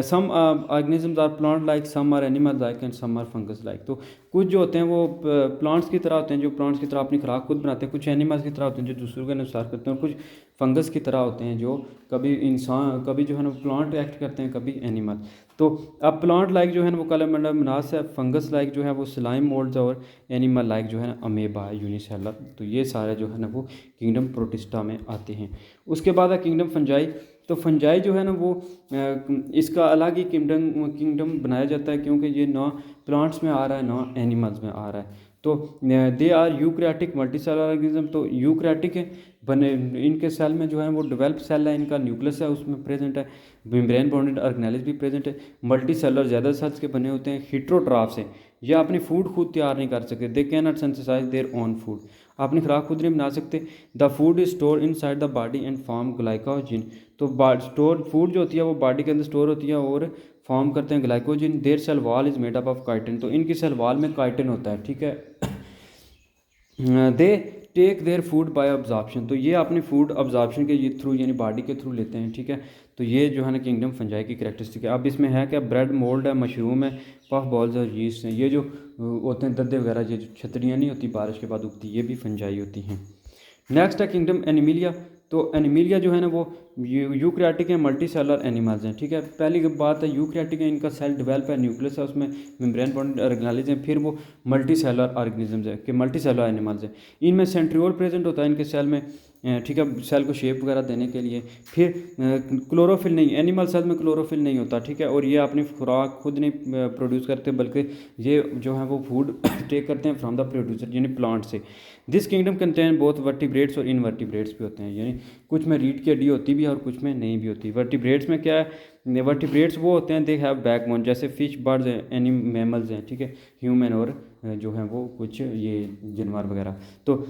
some organisms are plant like, some are animal like and some are fungus like. तो कुछ जो होते हैं वो प्लांट्स की तरह होते हैं, जो प्लांट्स की तरह अपनी खुराक खुद बनाते हैं, कुछ एनिमल्स की तरह होते हैं जो दूसरों के अनुसार करते हैं, और कुछ फंगस की तरह होते हैं जो कभी इंसान, कभी जो है ना प्लांट एक्ट करते हैं, कभी एनिमल। तो अब प्लांट लाइक जो है ना वो कलमनास है, फंगस लाइक जो है वो स्लाइम मोल्ड्स, और एनिमल लाइक जो है ना अमेबा है, यूनिसेलर। तो ये सारे जो है ना वो किंगडम प्रोटिस्टा में आते हैं। उसके बाद है किंगडम फंजाई। तो फंजाई जो है ना वो इसका अलग ही किंगडम बनाया जाता है, क्योंकि ये ना प्लांट्स में आ रहा है ना एनिमल्स में आ रहा है। तो they are eukaryotic multicellular organism. तो यूकैरियोटिक है, बने इनके सेल में जो है वो डेवलप सेल है, इनका न्यूक्लियस है उसमें प्रेजेंट है, मेम्ब्रेन बाउंडेड ऑर्गेनेल्स भी प्रेजेंट है। मल्टी सेलर ज़्यादा सेल्स के बने होते हैं। हीट्रोट्राफ्स हैं, ये अपनी फूड खुद तैयार नहीं कर सकते, they can not synthesise their own food, अपनी खुराक खुद नहीं बना सकते। The food is store inside the body and form glycogen. तो स्टोर फूड जो होती है वो बॉडी के अंदर स्टोर होती है और फॉर्म करते हैं glycogen. Their cell wall is made up of chitin. तो इनकी सेल वॉल में काइटिन होता है। ठीक है, they take their food by absorption. तो ये अपनी फूड ऑब्जॉर्प्शन के थ्रू यानी बॉडी के थ्रू लेते हैं। ठीक है, तो ये जो है ना किंगडम फंजाई की कैरेक्टरिस्टिक है। अब इसमें है क्या, ब्रेड मोल्ड है, मशरूम है, पफ बॉल्स और यीस्ट हैं। ये जो होते हैं दद्दे वगैरह, ये जो छतरियाँ नहीं होती बारिश के बाद उगती, ये भी फंजाई होती हैं। नेक्स्ट है किंगडम एनिमिलिया। तो एनिमिलिया जो है ना वो यूकैरियोटिक है, मल्टी सेलर एनिमल्स हैं। ठीक है, पहली बात है यूकैरियोटिक है, इनका सेल डेवलप है, न्यूक्लियस है, उसमें मेम्ब्रेन बाउंडेड ऑर्गेनेल्स हैं। फिर वो मल्टी सेलर ऑर्गेनिजम्स है कि मल्टी सेलर एनिमल्स हैं। इनमें सेंट्रियोल प्रेजेंट होता है इनके सेल में, ठीक है, सेल को शेप वगैरह देने के लिए। फिर क्लोरोफिल नहीं, एनिमल सेल में क्लोरोफिल नहीं होता। ठीक है, और ये अपनी खुराक खुद नहीं प्रोड्यूस करते, बल्कि ये जो है वो फूड टेक करते हैं फ्रॉम द प्रोड्यूसर यानी प्लांट से। This kingdom contain both vertebrates और इनवर्टिब्रेट्स भी होते हैं, यानी कुछ में रीढ़ की हड्डी होती भी है और कुछ में नहीं भी होती। वर्टिब्रेट्स में क्या है, वर्टिब्रेट्स वो होते हैं दे हैव बैकबोन, जैसे फिश, बर्ड्स हैं, एनी मैमल्स हैं। ठीक है, ह्यूमन और जो है वो कुछ ये जानवर वगैरह। तो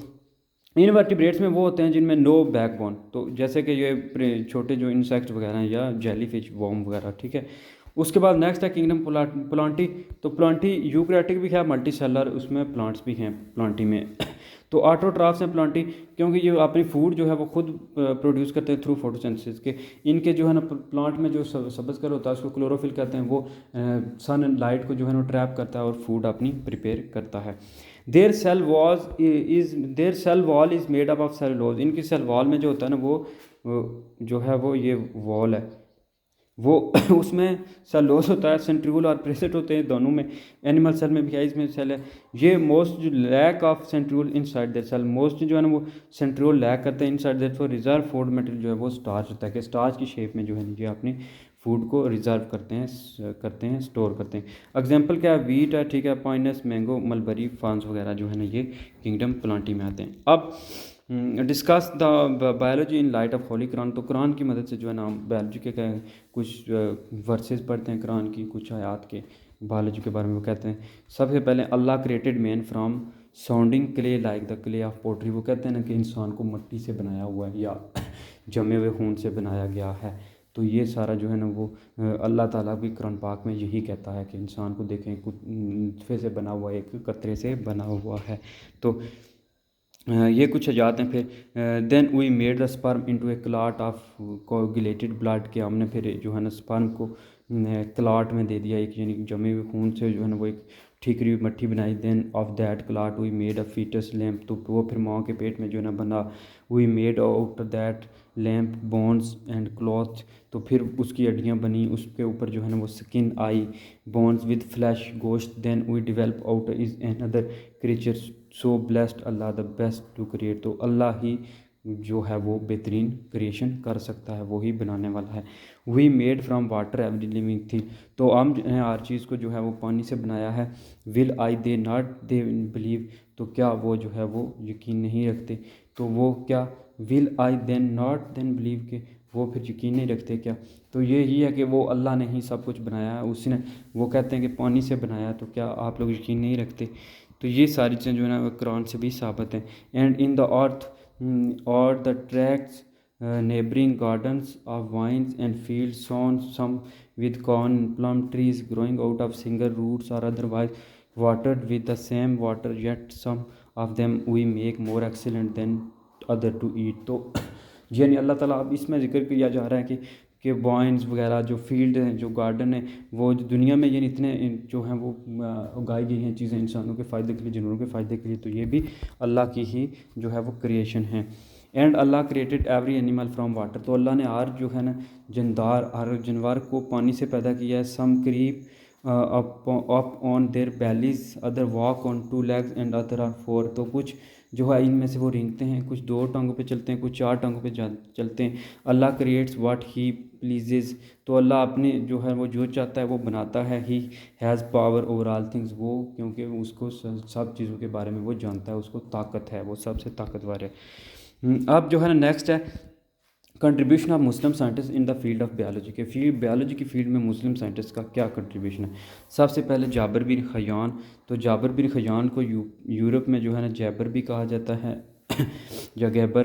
इनवर्टिब्रेट्स में वो होते हैं जिनमें नो बैकबोन, तो जैसे कि ये छोटे जो इंसेक्ट वगैरह हैं या जेलीफिश, वॉर्म वगैरह। ठीक है, उसके बाद नेक्स्ट है किंगडम प्लांटी। तो प्लांटी यूकैरियोटिक भी है, मल्टी सेलर, उसमें प्लांट्स भी हैं प्लांटी में। तो ऑटोट्राफ्स हैं प्लांटी, क्योंकि ये अपनी फूड जो है वो खुद प्रोड्यूस करते हैं थ्रू फोटोसिंथेसिस के। इनके जो है ना प्लांट में जो सब्ज़ कलर होता है उसको क्लोरोफिल कहते हैं, वो सन लाइट को जो है ना ट्रैप करता है और फूड अपनी प्रिपेयर करता है। Their cell wall is made up of cellulose. इनकी सेल वॉल में जो होता है ना वो जो है वो ये वॉल है वो उसमें सेलुलोज होता है, सेंट्रियोल और प्रेसेट होते हैं दोनों में। एनिमल सेल में भी है, इसमें सेल है। ये मोस्ट जो lack of centriole inside their cell, most जो है ना वो सेंट्रियोल लैक करते हैं inside their, for reserve food material जो है वो स्टार्च होता है, कि स्टार्च की शेप में जो है ये अपनी फूड को रिजर्व करते हैं, स्टोर करते हैं। एग्जाम्पल क्या है, वीट है, ठीक है, पाइनस, मैंगो, मलबरी, फान्स वगैरह जो है ना ये किंगडम प्लांटी में आते हैं। अब discuss the biology in light of Holi Quran. तो कुरान की मदद से जो है ना बायोलॉजी के कुछ वर्सेस पढ़ते हैं कुरान की, कुछ आयात के बायोलॉजी के बारे में वो कहते हैं। सबसे पहले Allah created man from sounding clay like the clay of pottery. वो कहते हैं ना कि इंसान को मिट्टी से बनाया हुआ है या जमे हुए खून से बनाया गया है। तो ये सारा जो है ना वो अल्लाह ताला भी कुरान पाक में यही कहता है कि इंसान को देखें नुत्फे से बना हुआ, एक कतरे से बना हुआ है। तो ये कुछ अजात हैं। फिर then we made the sperm into a clot of coagulated blood, के हमने फिर जो है ना स्पर्म को क्लाट में दे दिया, एक यानी जमे हुए खून से जो है ना वो एक ठीकरी हुई मट्ठी बनाई। Then of that clot we made a foetus lump. तो वो फिर माँ के पेट में जो है ना बना। We made out that lump bones and cloth. तो फिर उसकी हड्डियाँ बनी, उसके ऊपर जो है ना वो skin eye, bones with flesh गोश्त। Then we develop out is another creature so blessed Allah the best to create. तो अल्लाह ही जो है वो बेहतरीन क्रिएशन कर सकता है, वो ही बनाने वाला है। We made from water every living thing. तो हम जो है हर चीज़ को जो है वो पानी से बनाया है। Will I they not they believe. तो क्या वो जो है वो यकीन नहीं रखते। तो वो क्या, will I then not then believe के वो फिर यकीन नहीं रखते क्या। तो यही है कि वो अल्लाह ने ही सब कुछ बनाया है, उसने, वो कहते हैं कि पानी से बनाया, तो क्या आप लोग यकीन नहीं रखते। तो ये सारी चीज़ें जो है ना वो कुरान से भी साबित हैं। एंड इन द अर्थ और the tracks neighboring gardens of vines and fields sown some with corn plum trees growing out of single roots or otherwise watered with the same water, yet some of them we make more excellent than other to eat। तो यानी अल्लाह ताला अब इसमें जिक्र किया जा रहा है कि वाइन्स वगैरह जो फील्ड हैं, जो गार्डन है, वो जो दुनिया में यानी इतने जो हैं वो उगाई गई हैं चीज़ें इंसानों के फ़ायदे के लिए, जानवरों के फ़ायदे के लिए, तो ये भी अल्लाह की ही जो है वो क्रिएशन है। And Allah created every animal from water, तो अल्लाह ने हर जो है ना जानदार, हर जानवर को पानी से पैदा किया है। Some creep up on their bellies, other walk on two legs and other are four, तो कुछ जो है इनमें से वो रेंगते हैं, कुछ दो टांगों पे चलते हैं, कुछ चार टांगों पे चलते हैं। अल्लाह क्रिएट्स व्हाट ही प्लीजेज, तो अल्लाह अपने जो है वो जो चाहता है वो बनाता है। He has power over all things, वो क्योंकि उसको सब चीज़ों के बारे में वो जानता है, उसको ताकत है, वो सबसे ताकतवर है। अब जो है ना नेक्स्ट है contribution of Muslim scientist in the field of biology के बायोलॉजी की फील्ड में मुस्लिम साइंटिस्ट का क्या कंट्रीब्यूशन है। सबसे पहले जाबिर बिन खयान, तो जाबिर बिन खयान को यूरोप में जो है ना जैबर भी कहा जाता है या गैबर।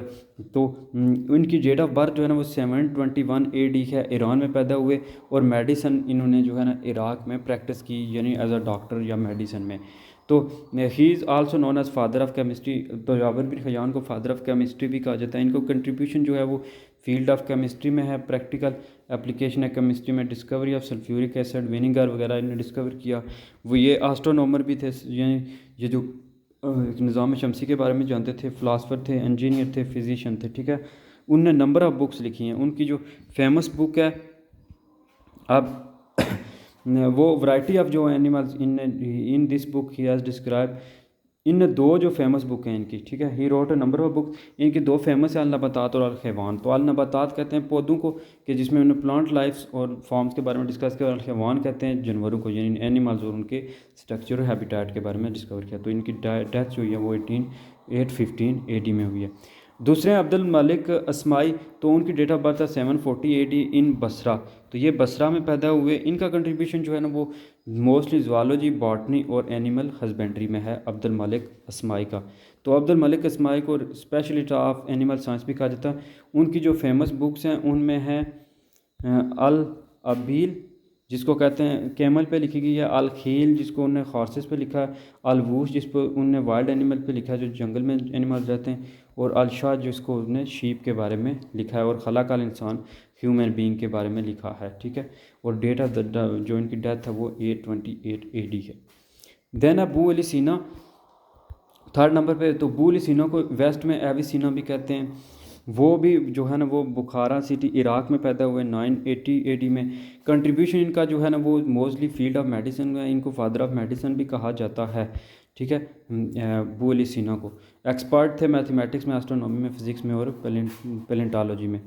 तो उनकी डेट ऑफ बर्थ जो है ना वो 721 AD है, ईरान में पैदा हुए, और मेडिसन इन्होंने जो है ना इराक़ में प्रैक्टिस की, यानी एज अ डॉक्टर या मेडिसन में। तो he is also known as father of chemistry, तो जाबिर बिन खयान को फादर ऑफ केमिस्ट्री भी कहा जाता है। इनको कंट्रीब्यूशन जो है वो फील्ड ऑफ केमिस्ट्री में है, प्रैक्टिकल एप्लीकेशन है केमिस्ट्री में, discovery of sulphuric acid, vinegar वगैरह इन्होंने डिस्कवर किया। वो ये एस्ट्रोनॉमर भी थे, ये जो निज़ाम शमसी के बारे में जानते थे, फ़िलासफ़र थे, इंजीनियर थे, फिजिशियन थे, ठीक है। उनने नंबर ऑफ़ बुक्स लिखी हैं। उनकी जो फेमस बुक है, अब वो वैरायटी ऑफ जो animals in this book he has describe, इन दो जो फेमस बुक हैं इनकी, ठीक है। He wrote a number of book, इनकी दो फेमस है, अल नबातात और अल हैवान। तो अल नबातात कहते हैं पौधों को, कि जिसमें उन्होंने प्लांट लाइफ्स और फॉर्म्स के बारे में डिस्कस किया, और अल हैवान कहते हैं जानवरों को, यानी एनिमल्स और उनके स्ट्रक्चर और हैबिटेट के बारे में डिस्कवर किया। तो इनकी डेथ जो हुई है वो 815 AD में हुई है। दूसरे अब्दुल मलिक अस्माई, तो उनकी डेट ऑफ बर्थ है 740 AD इन बसरा, तो ये बसरा में पैदा हुए। इनका कंट्रीब्यूशन जो है ना वो मोस्टली ज़ुआलॉजी, बॉटनी और एनिमल हस्बेंड्री में है, अब्दुल मलिक अस्माई का। तो अब्दुल मलिक अस्माई को स्पेशलिस्ट ऑफ एनिमल साइंस भी कहा जाता है। उनकी जो फेमस बुक्स हैं उनमें है अल अबील, जिसको कहते हैं कैमल पे लिखी गई है, अल खील जिसको उन्होंने हॉर्सेस पे लिखा है, अल वूश जिसको उन्होंने वाइल्ड एनिमल पे लिखा है जो जंगल में एनिमल्स रहते हैं, और अल शाह जिसको उन्होंने शीप के बारे में लिखा है, और खलाकल इंसान ह्यूमन बीइंग के बारे में लिखा है, ठीक है। और डेट ऑफ जो इनकी डेथ है वो 828 AD है। देन अबू अली सीना थर्ड नंबर पे, तो अबू अली सीना को वेस्ट में एविसीना भी कहते हैं। वो भी जो है ना वो बुखारा सिटी इराक़ में पैदा हुए 980 AD में। कंट्रीब्यूशन इनका जो है ना वो मोस्टली फील्ड ऑफ मेडिसिन में, इनको फादर ऑफ मेडिसिन भी कहा जाता है, ठीक है। अबू अली सीना को एक्सपर्ट थे मैथमेटिक्स में, एस्ट्रोनॉमी में, फ़िज़िक्स में और पैलेंटोलॉजी में।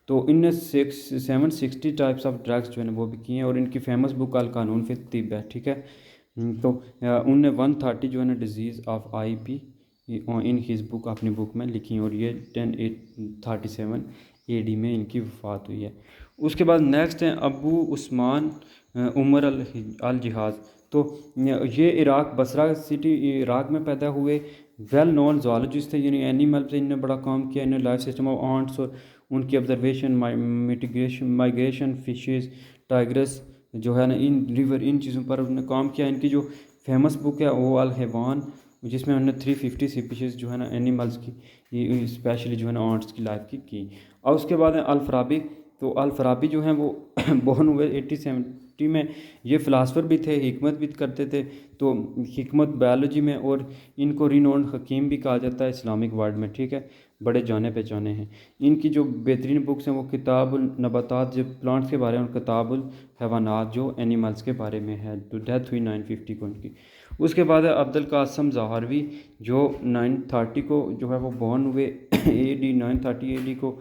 तो इनने 760 टाइप्स ऑफ ड्रग्स जो है ना वो भी किए हैं, और इनकी फेमस बुक अल कानून फिर तिब है, ठीक है। तो उनने 130 जो है ना disease of IP in his book, अपनी बुक में लिखी, और ये 1037 AD में इनकी वफ़ात हुई है। उसके बाद नेक्स्ट हैं अबू उस्मान उमर अल जिहाज़, तो ये इराक़ बसरा सिटी इराक़ में पैदा हुए। वेल नोन जोलॉजिस्ट थे, यानी एनिमल से इन्होंने बड़ा काम किया। इन्होंने लाइफ सिस्टम ऑफ आंट्स और उनकी ऑब्जर्वेशन, माइग्रेशन, फिशेस, टाइग्रस जो है ना इन रिवर, इन चीज़ों पर उन्होंने काम किया। इनकी जो फेमस बुक है वो अल हैवान, जिसमें उन्होंने 350 स्पीशीज़ जो है ना एनिमल्स की, स्पेशली जो है ना आंट्स की लाइफ की। और उसके बाद है अल फराबी, तो अल फराबी जो हैं वो बोर्न हुए 1870 में। ये फ़िलासफ़र भी थे, हिकमत भी करते थे, तो हिकमत बायोलॉजी में, और इनको रिनोन्ड हकीम भी कहा जाता है इस्लामिक वर्ल्ड में, ठीक है, बड़े जाने पहचाने हैं। इनकी जो बेहतरीन बुक्स हैं वो किताबुल नबातात जो प्लांट्स के बारे में, और किताबुल हैवानात जो एनिमल्स के बारे में है। तो डेथ हुई 950 को इनकी। उसके बाद है अब्दुल कासम ज़हारवी, जो 930 को जो है वो बॉर्न हुए AD 930 AD को।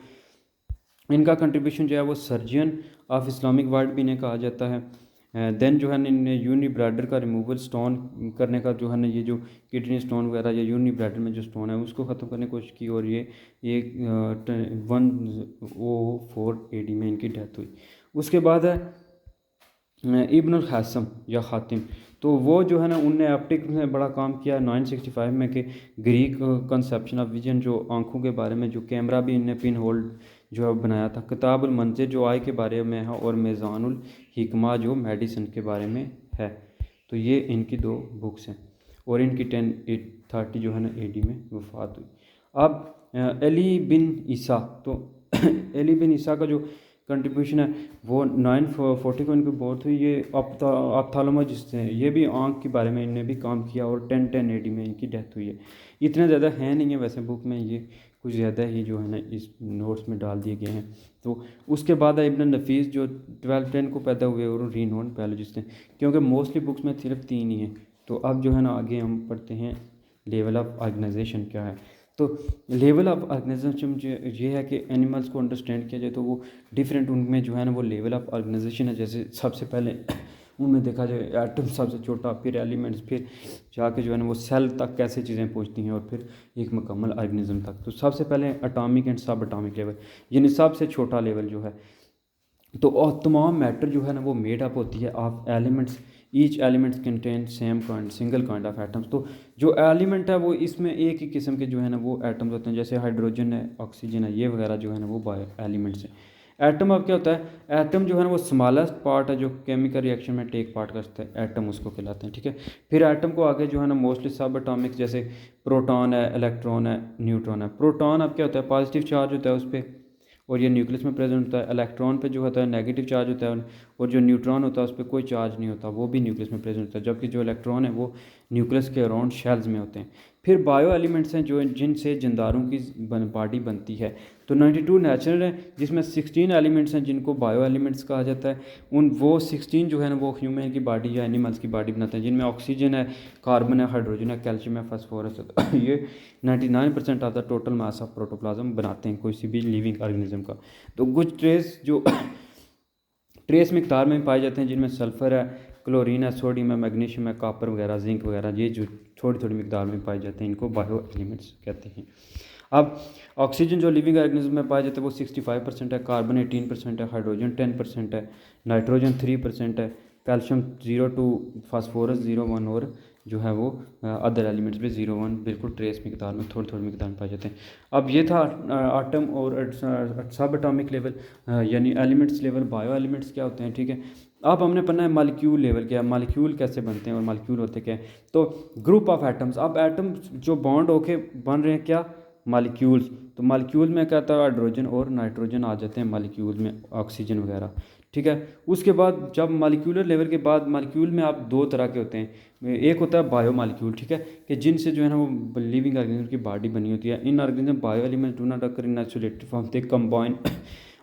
इनका कंट्रीब्यूशन जो है वो सर्जियन ऑफ इस्लामिक वर्ल्ड भी इन्हें कहा जाता है। देन जो है ना इनने यूनिब्लाडर का रिमूवल स्टोन करने का जो है ना ये जो किडनी स्टोन वगैरह या यूनिब्लाडर में जो स्टोन है उसको ख़त्म करने की कोशिश की और ये 104 AD में इनकी डेथ हुई। उसके बाद है इब्नुल हासम या खातिम, तो वो जो है ना उनने ऑप्टिक में बड़ा काम किया 965 में कि ग्रीक कंसेप्शन ऑफ विजन जो आंखों के बारे में जो कैमरा भी इनने पिन होल्ड जो है बनाया था। किताबुल मंज़िर जो आय के बारे में है और मीज़ानुल हिकमा जो मेडिसिन के बारे में है। तो ये इनकी 2 बुक्स हैं और इनकी 1030 जो है ना AD में वफ़ात हुई। अब अली बिन ईसा, तो अली बिन ईसा का जो कंट्रीब्यूशन है वो 940 को इनकी बर्थ हुई। ये ऑप्थाल्मोलॉजिस्ट हैं, ये भी आँख के बारे में इनने भी काम किया और 1010 AD में इनकी डेथ हुई है। इतने ज़्यादा है नहीं है वैसे बुक में, ये कुछ ज़्यादा ही जो है ना इस नोट्स में डाल दिए गए हैं। तो उसके बाद है इब्न नफीस जो 1210 को पैदा हुए और रीनोन बायोलॉजिस्ट हैं, क्योंकि मोस्टली बुक्स में सिर्फ 3 ही हैं। तो अब जो है ना आगे हम पढ़ते हैं लेवल ऑफ ऑर्गेनाइजेशन क्या है। तो लेवल ऑफ ऑर्गेनाइजेशन ये है कि एनिमल्स को अंडरस्टैंड किया जाए तो वो डिफरेंट उनमें जो है ना वो लेवल ऑफ ऑर्गेनाइजेशन है। जैसे सबसे पहले उनमें देखा जाए एटम सबसे छोटा, फिर एलिमेंट्स, फिर जाके जो है ना वो सेल तक कैसे चीज़ें पहुंचती हैं और फिर एक मुकम्मल ऑर्गेनिज्म तक। तो सबसे पहले एटॉमिक एंड सब एटॉमिक लेवल, यानी सबसे छोटा लेवल जो है। तो और तमाम मैटर जो है ना वो मेड अप होती है of elements, each elements contain same kind single kind of atoms. तो जो एलिमेंट है वो इसमें एक ही किस्म के जो है ना वो एटम्स होते हैं, जैसे हाइड्रोजन है, ऑक्सीजन है, ये वगैरह जो है ना वो बायो एलिमेंट्स हैं। एटम अब क्या होता है, एटम जो है ना वो स्मॉलेस्ट पार्ट है जो केमिकल रिएक्शन में टेक पार्ट करते हैं, एटम उसको कहलाते हैं, ठीक है। फिर एटम को आगे जो है ना मोस्टली सब एटॉमिक, जैसे प्रोटॉन है, इलेक्ट्रॉन है, न्यूट्रॉन है। प्रोटॉन अब क्या होता है, पॉजिटिव चार्ज होता है उस पर और ये न्यूक्लियस में प्रेजेंट होता है। इलेक्ट्रॉन पे जो होता है नेगेटिव चार्ज होता है और जो न्यूट्रॉन होता है उस पर कोई चार्ज नहीं होता, वो भी न्यूक्लियस में प्रेजेंट होता है। जबकि जो इलेक्ट्रॉन है वो न्यूक्लियस के अराउंड शेल्स में होते हैं। फिर बायो एलिमेंट्स हैं जो जिनसे जिंदारों की बॉडी बनती है। तो 92 नेचुरल है जिसमें 16 एलिमेंट्स हैं जिनको बायो एलिमेंट्स कहा जाता है। वो 16 जो है ना वो ह्यूमन की बॉडी या एनिमल्स की बॉडी बनाते हैं, जिनमें ऑक्सीजन है, कार्बन है, हाइड्रोजन है, कैल्शियम है, फास्फोरस है। ये 99% of the total mass of protoplasm बनाते हैं किसी भी लिविंग ऑर्गेनिज्म का। तो कुछ ट्रेस जो ट्रेस मिकदार में पाए जाते हैं जिनमें सल्फ़र है, क्लोरीन है, सोडियम है, मैग्नीशियम है, कॉपर वगैरह, जिंक वगैरह, ये जो थोड़ी थोड़ी मिकदार में पाए जाते हैं इनको बायो एलिमेंट्स कहते हैं। अब ऑक्सीजन जो लिविंग ऑर्गेनिज्म में पाए जाते हैं वो 65% है, कार्बन 18% है, हाइड्रोजन 10% है, नाइट्रोजन 3% है, कैल्शियम 0 फास्फोरस 0.1 और जो है वो अदर एलिमेंट्स भी 0.1 बिल्कुल ट्रेस मिकदार में, थोड़ी थोड़ी मिकदार में पाए जाते हैं। अब ये था आटम और सब एटॉमिक लेवल यानी एलिमेंट्स लेवल, बायो एलिमेंट्स क्या होते हैं, ठीक है। अब हमने पढ़ना है मालिक्यूल लेवल क्या है, मालिक्यूल कैसे बनते हैं और मालिक्यूल होते क्या है। तो ग्रुप ऑफ एटम्स, अब एटम जो बॉन्ड होके बन रहे हैं क्या, मालिक्यूल्स। तो मालिक्यूल में क्या होता है, हाइड्रोजन और नाइट्रोजन आ जाते हैं मालिक्यूल में, ऑक्सीजन वगैरह, ठीक है। उसके बाद जब मालिक्यूलर लेवल के बाद मालिक्यूल में आप 2 तरह के होते हैं, एक होता है बायो मालिक्यूल, ठीक है, कि जिनसे जो है ना वो लिविंग ऑर्गेनिज्म की बॉडी बनी होती है। इन organism bio element do not occur in isolated form, they combine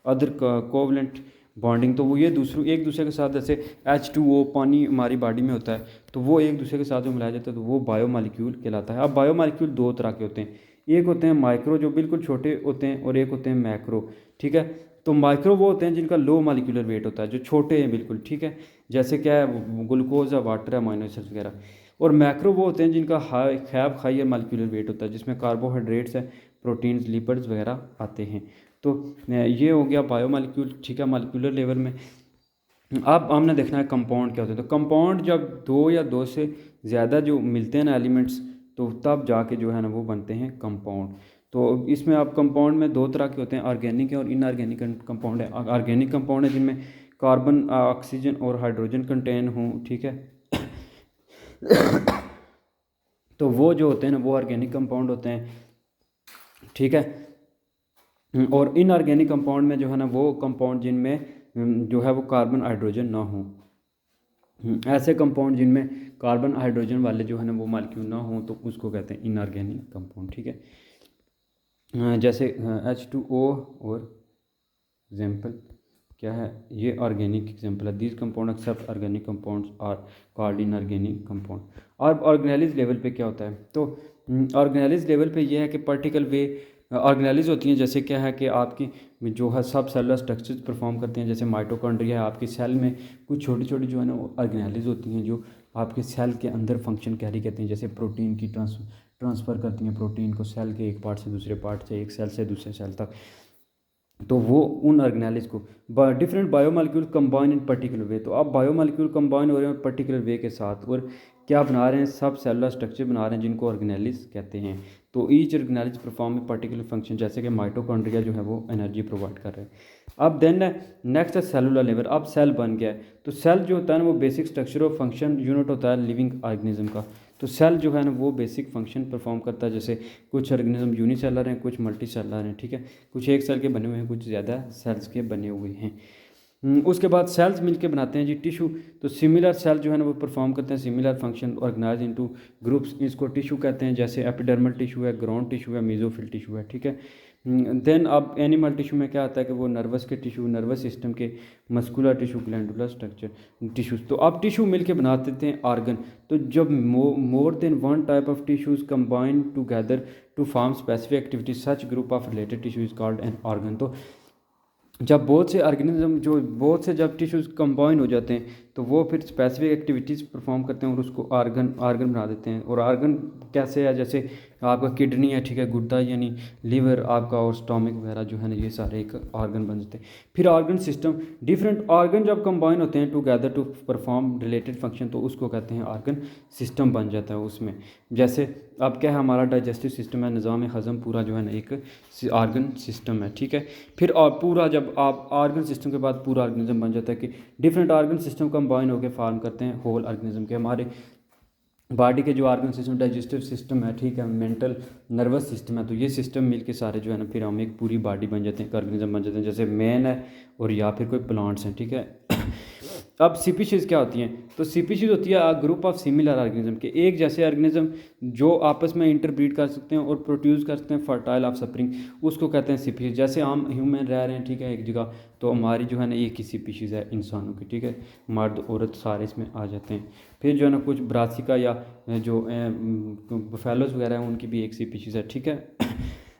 other covalent bonding. तो वो ये एक दूसरे के साथ, जैसे H2O पानी हमारी बॉडी में होता है तो वो एक दूसरे के साथ जो मिलाया जाता है तो वो बायो मालिक्यूल कहलाता है। अब बायो मालिक्यूल 2 तरह के होते हैं, एक होते हैं माइक्रो जो बिल्कुल छोटे होते हैं और एक होते हैं मैक्रो, ठीक है। तो माइक्रो वो होते हैं जिनका लो मालिक्यूलर वेट होता है, जो छोटे हैं बिल्कुल, ठीक है, जैसे क्या है ग्लूकोज है, वाटर है, अमीनो एसिड्स वगैरह। और मैक्रो वो होते हैं जिनका हायर मालिक्यूलर वेट होता है, जिसमें कार्बोहाइड्रेट्स है, प्रोटीन्स, लिपिड्स वगैरह आते हैं। तो ये हो गया बायो मालिक्यूल, ठीक है, मालिक्यूलर लेवल में। अब हमने देखना है कंपाउंड क्या होते हैं। तो कंपाउंड जब 2 या 2 से ज़्यादा जो मिलते हैं ना एलिमेंट्स, तो तब जाके जो है ना वो बनते हैं कंपाउंड। तो इसमें आप कंपाउंड में 2 तरह के होते हैं, ऑर्गेनिक है और इनऑर्गेनिक कंपाउंड है। ऑर्गेनिक कंपाउंड है जिनमें कार्बन, ऑक्सीजन और हाइड्रोजन कंटेन हों, ठीक है। तो वो जो होते हैं ना वो ऑर्गेनिक कंपाउंड होते हैं, ठीक है। और इनऑर्गेनिक कंपाउंड में जो है ना वो कंपाउंड जिनमें जो है वो कार्बन हाइड्रोजन ना हो, ऐसे कंपाउंड जिनमें कार्बन हाइड्रोजन वाले जो है ना वो मालिक्यूल ना हो तो उसको कहते हैं इनऑर्गेनिक कंपाउंड, ठीक है। जैसे H2O और एग्जाम्पल क्या है, ये ऑर्गेनिक एग्जाम्पल है। These compound except organic compounds are called inorganic compound. और ऑर्गेनाइज लेवल पे क्या होता है, तो ऑर्गेनाइज लेवल पे ये है कि पार्टिकल वे ऑर्गेनेलिज होती हैं, जैसे क्या है कि आपकी जो है सब सेलुलर स्ट्रक्चर्स परफॉर्म करते हैं, जैसे माइटोकॉन्ड्रिया है आपकी सेल में, कुछ छोटी छोटी जो है ना ऑर्गेनेलिज होती हैं जो आपके सेल के अंदर फंक्शन कैरी करती हैं, जैसे प्रोटीन की ट्रांसफ़र करती हैं प्रोटीन को सेल के एक पार्ट से दूसरे पार्ट से, एक सेल से दूसरे सेल तक। तो वो उन ऑर्गेनेलिज को different biomolecule combine in particular way, तो अब बायोमोलिक्यूल कंबाइन हो रहे हैं पर्टिकुलर वे के साथ, और क्या बना रहे हैं, सब सेलुलर स्ट्रक्चर बना रहे हैं जिनको ऑर्गेनेलिज कहते हैं। तो each organelles perform a particular function, जैसे कि माइटोकॉन्ड्रिया जो है वो एनर्जी प्रोवाइड कर रहे हैं। अब देन नेक्स्ट है सेलुलर लेवल। अब सेल बन गया है, तो सेल जो होता है ना वो बेसिक स्ट्रक्चर और फंक्शन यूनिट होता है लिविंग ऑर्गेनिज्म का। तो सेल जो है ना वो बेसिक फंक्शन परफॉर्म करता है, जैसे कुछ ऑर्गेनिज्म यूनिसेलर हैं, कुछ मल्टी सेलर हैं, ठीक है, कुछ एक सेल के बने हुए हैं, कुछ ज़्यादा सेल्स के बने हुए हैं। उसके बाद सेल्स मिलके बनाते हैं जी टिश्यू। तो सिमिलर सेल जो है ना वो परफॉर्म करते हैं similar function, organise into groups, इसको टिश्यू कहते हैं, जैसे एपिडर्मल टिश्यू है, ग्राउंड टिश्यू है, मेसोफिल टिश्यू है, ठीक है। देन अब एनिमल टिश्यू में क्या आता है कि वो नर्वस के टिश्यू, नर्वस सिस्टम के, muscular tissue, glandular structure tissues. तो अब टिश्यू मिलके बना देते हैं ऑर्गन। तो जब more than one type of tissues combine together to form specific activity, such group of related tissue is called an organ. तो जब बहुत से ऑर्गेनिज्म जो बहुत से जब टिश्यूज़ कंबाइन हो जाते हैं तो वो फिर स्पेसिफिक एक्टिविटीज़ परफॉर्म करते हैं और उसको ऑर्गन बना देते हैं। और ऑर्गन कैसे है, जैसे आपका किडनी है, ठीक है, गुर्दा यानी लीवर आपका, और स्टोमिक वगैरह जो है ना ये सारे एक ऑर्गन बन जाते हैं। फिर ऑर्गन सिस्टम, डिफरेंट ऑर्गन जब कंबाइन होते हैं together to perform related function तो उसको कहते हैं ऑर्गन सिस्टम बन जाता है उसमें। जैसे अब क्या है, हमारा डाइजेस्टिव सिस्टम है, निज़ाम हज़म पूरा जो है ना एक ऑर्गन सिस्टम है, ठीक है। फिर और पूरा जब आप ऑर्गन सिस्टम के बाद पूरा ऑर्गेनिज्म बन जाता है कि डिफरेंट ऑर्गन सिस्टम कंबाइन होकर फॉर्म करते हैं होल ऑर्गेनिज्म के। हमारे बॉडी के जो ऑर्गन सिस्टम, डाइजेस्टिव सिस्टम है, ठीक है, मेंटल नर्वस सिस्टम है, तो ये सिस्टम मिलके सारे जो है ना फिर हम एक पूरी बॉडी बन जाते हैं, एक ऑर्गेनिज्म बन जाते हैं, जैसे मैन है और या फिर कोई प्लांट्स हैं, ठीक है। अब स्पीशीज़ क्या होती हैं, तो स्पीशीज़ होती है ग्रुप ऑफ सिमिलर ऑर्गेनिज्म के, एक जैसे ऑर्गेनिज्म जो आपस में इंटरब्रीड कर सकते हैं और प्रोड्यूस कर सकते हैं फर्टाइल ऑफ स्प्रिंग, उसको कहते हैं स्पीशीज़। जैसे हम ह्यूमन रह रहे हैं, ठीक है, एक जगह, तो हमारी जो है ना एक ही स्पीशीज़ है इंसानों की, ठीक है, मर्द औरत सारे इसमें आ जाते हैं। फिर जो है ना कुछ ब्रासिका या जो बफेलोज वगैरह हैं उनकी भी एक स्पीशीज़ है, ठीक है।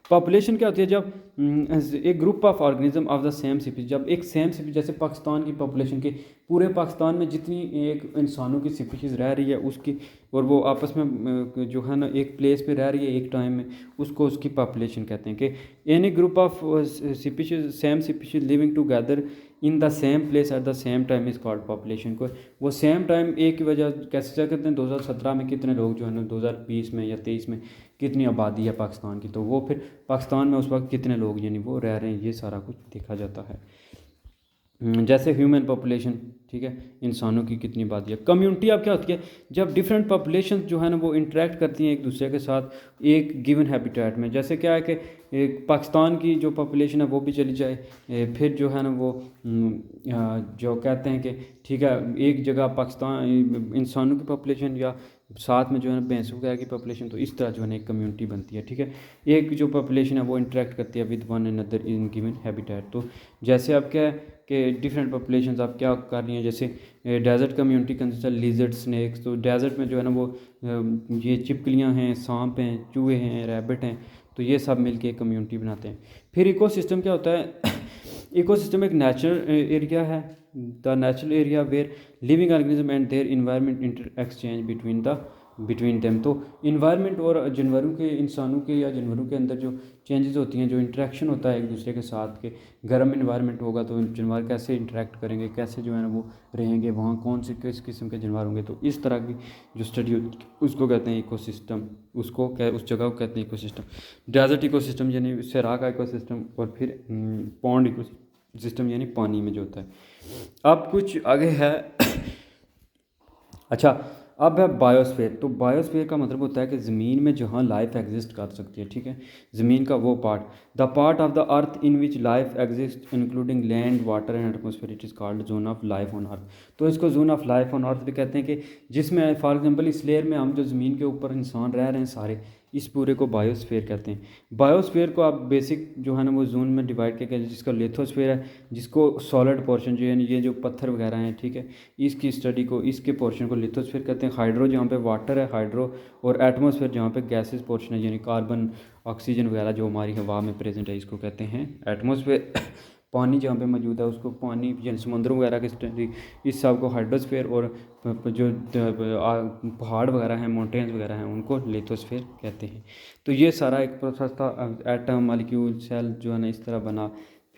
पॉपुलेशन क्या होती है, जब एक group of organism of the same species, जब एक सेम स्पीशीज, जैसे पाकिस्तान की पॉपुलेशन के पूरे पाकिस्तान में जितनी एक इंसानों की स्पीशीज़ रह रही है उसकी, और वो आपस में जो है ना एक प्लेस पे रह रही है एक टाइम में, उसको उसकी पॉपुलेशन कहते हैं। कि any group of species, same species living together in the same place at the same time is called population. को वो सेम टाइम एक की वजह कैसे चेक करते हैं, 2017 में कितने लोग जो है ना 2020 में या 23 में कितनी आबादी है पाकिस्तान की, तो वो फिर पाकिस्तान में उस वक्त कितने लोग यानी वो रह रहे हैं, ये सारा कुछ देखा जाता है। जैसे ह्यूमन पॉपुलेशन, ठीक है, इंसानों की कितनी आबादी है। कम्युनिटी अब क्या होती है, जब डिफरेंट पॉपुलेशन जो है ना वो इंटरेक्ट करती हैं एक दूसरे के साथ एक गिवन हैबिटेट में। जैसे क्या है कि एक पाकिस्तान की जो पॉपुलेशन है वो भी चली जाए, फिर जो है ना वो जो कहते हैं कि ठीक है एक जगह पाकिस्तान इंसानों की पॉपुलेशन या साथ में जो है ना भैंसों वगैरह की पॉपुलेशन, तो इस तरह जो है ना एक कम्युनिटी बनती है, ठीक है। एक जो पॉपुलेशन है वो इंटरेक्ट करती है with one another in given habitat. तो जैसे अब क्या है कि डिफरेंट पॉपुलेशंस आप क्या कर रही हैं, जैसे desert community consist lizard snakes, तो डेजर्ट में जो है ना वो ये चिपकलियाँ हैं, सांप हैं, चूहे हैं, रैबिट हैं, तो ये सब मिलके एक कम्युनिटी बनाते हैं। फिर इकोसिस्टम क्या होता है, इकोसिस्टम एक नेचुरल एरिया है, the natural area where living organism and their environment inter exchange between them. तो इन्वायरमेंट और जानवरों के, इंसानों के या जानवरों के अंदर जो चेंजेस होती हैं, जो इंटरेक्शन होता है एक दूसरे के साथ, के गर्म इन्वायरमेंट होगा तो जानवर कैसे इंटरेक्ट करेंगे, कैसे जो है ना वो रहेंगे, वहाँ कौन से किस किस्म के जानवर होंगे, तो इस तरह की जो स्टडी होती है उसको कहते हैं इकोसिस्टम, उस जगह को कहते हैं इकोसिस्टम। डेजर्ट इकोसिस्टम यानी सैरा का इकोसिस्टम, और फिर पॉन्ड इकोसिस्टम यानी पानी में जो होता है। अब कुछ आगे है अच्छा, अब है बायोस्फीयर। तो बायोस्फीयर का मतलब होता है कि ज़मीन में जहाँ लाइफ एग्जिस्ट कर सकती है, ठीक है, ज़मीन का वो part, the part of the earth in which life exist including land, water and atmosphere, it is called zone of life on earth. तो इसको zone of life on earth भी कहते हैं, कि जिसमें फॉर एग्जांपल इस लेयर में हम जो ज़मीन के ऊपर इंसान रह रहे हैं सारे, इस पूरे को बायोस्फीयर कहते हैं। बायोस्फीयर को आप बेसिक जो है ना वो जोन में डिवाइड करके, जिसका लिथोस्फीयर है, जिसको सॉलिड पोर्शन जो है ये जो पत्थर वगैरह हैं, ठीक है, इसकी स्टडी को, इसके पोर्शन को लिथोस्फीयर कहते हैं। हाइड्रो जहाँ पे वाटर है हाइड्रो, और एटमॉस्फेयर जहाँ पे गैसेस पोर्शन है यानी कार्बन ऑक्सीजन वगैरह जो हमारी हवा में प्रेजेंट है, इसको कहते हैं एटमॉस्फेयर। पानी जहाँ पे मौजूद है उसको पानी, यानी समुद्रों वगैरह की स्टडी, इस सब को हाइड्रोस्फीयर, और जो पहाड़ वगैरह हैं, माउंटेन्स वगैरह हैं, उनको लिथोस्फीयर कहते हैं। तो ये सारा एक प्रोसेस था। एटम, मॉलिक्यूल, सेल जो है ना इस तरह बना,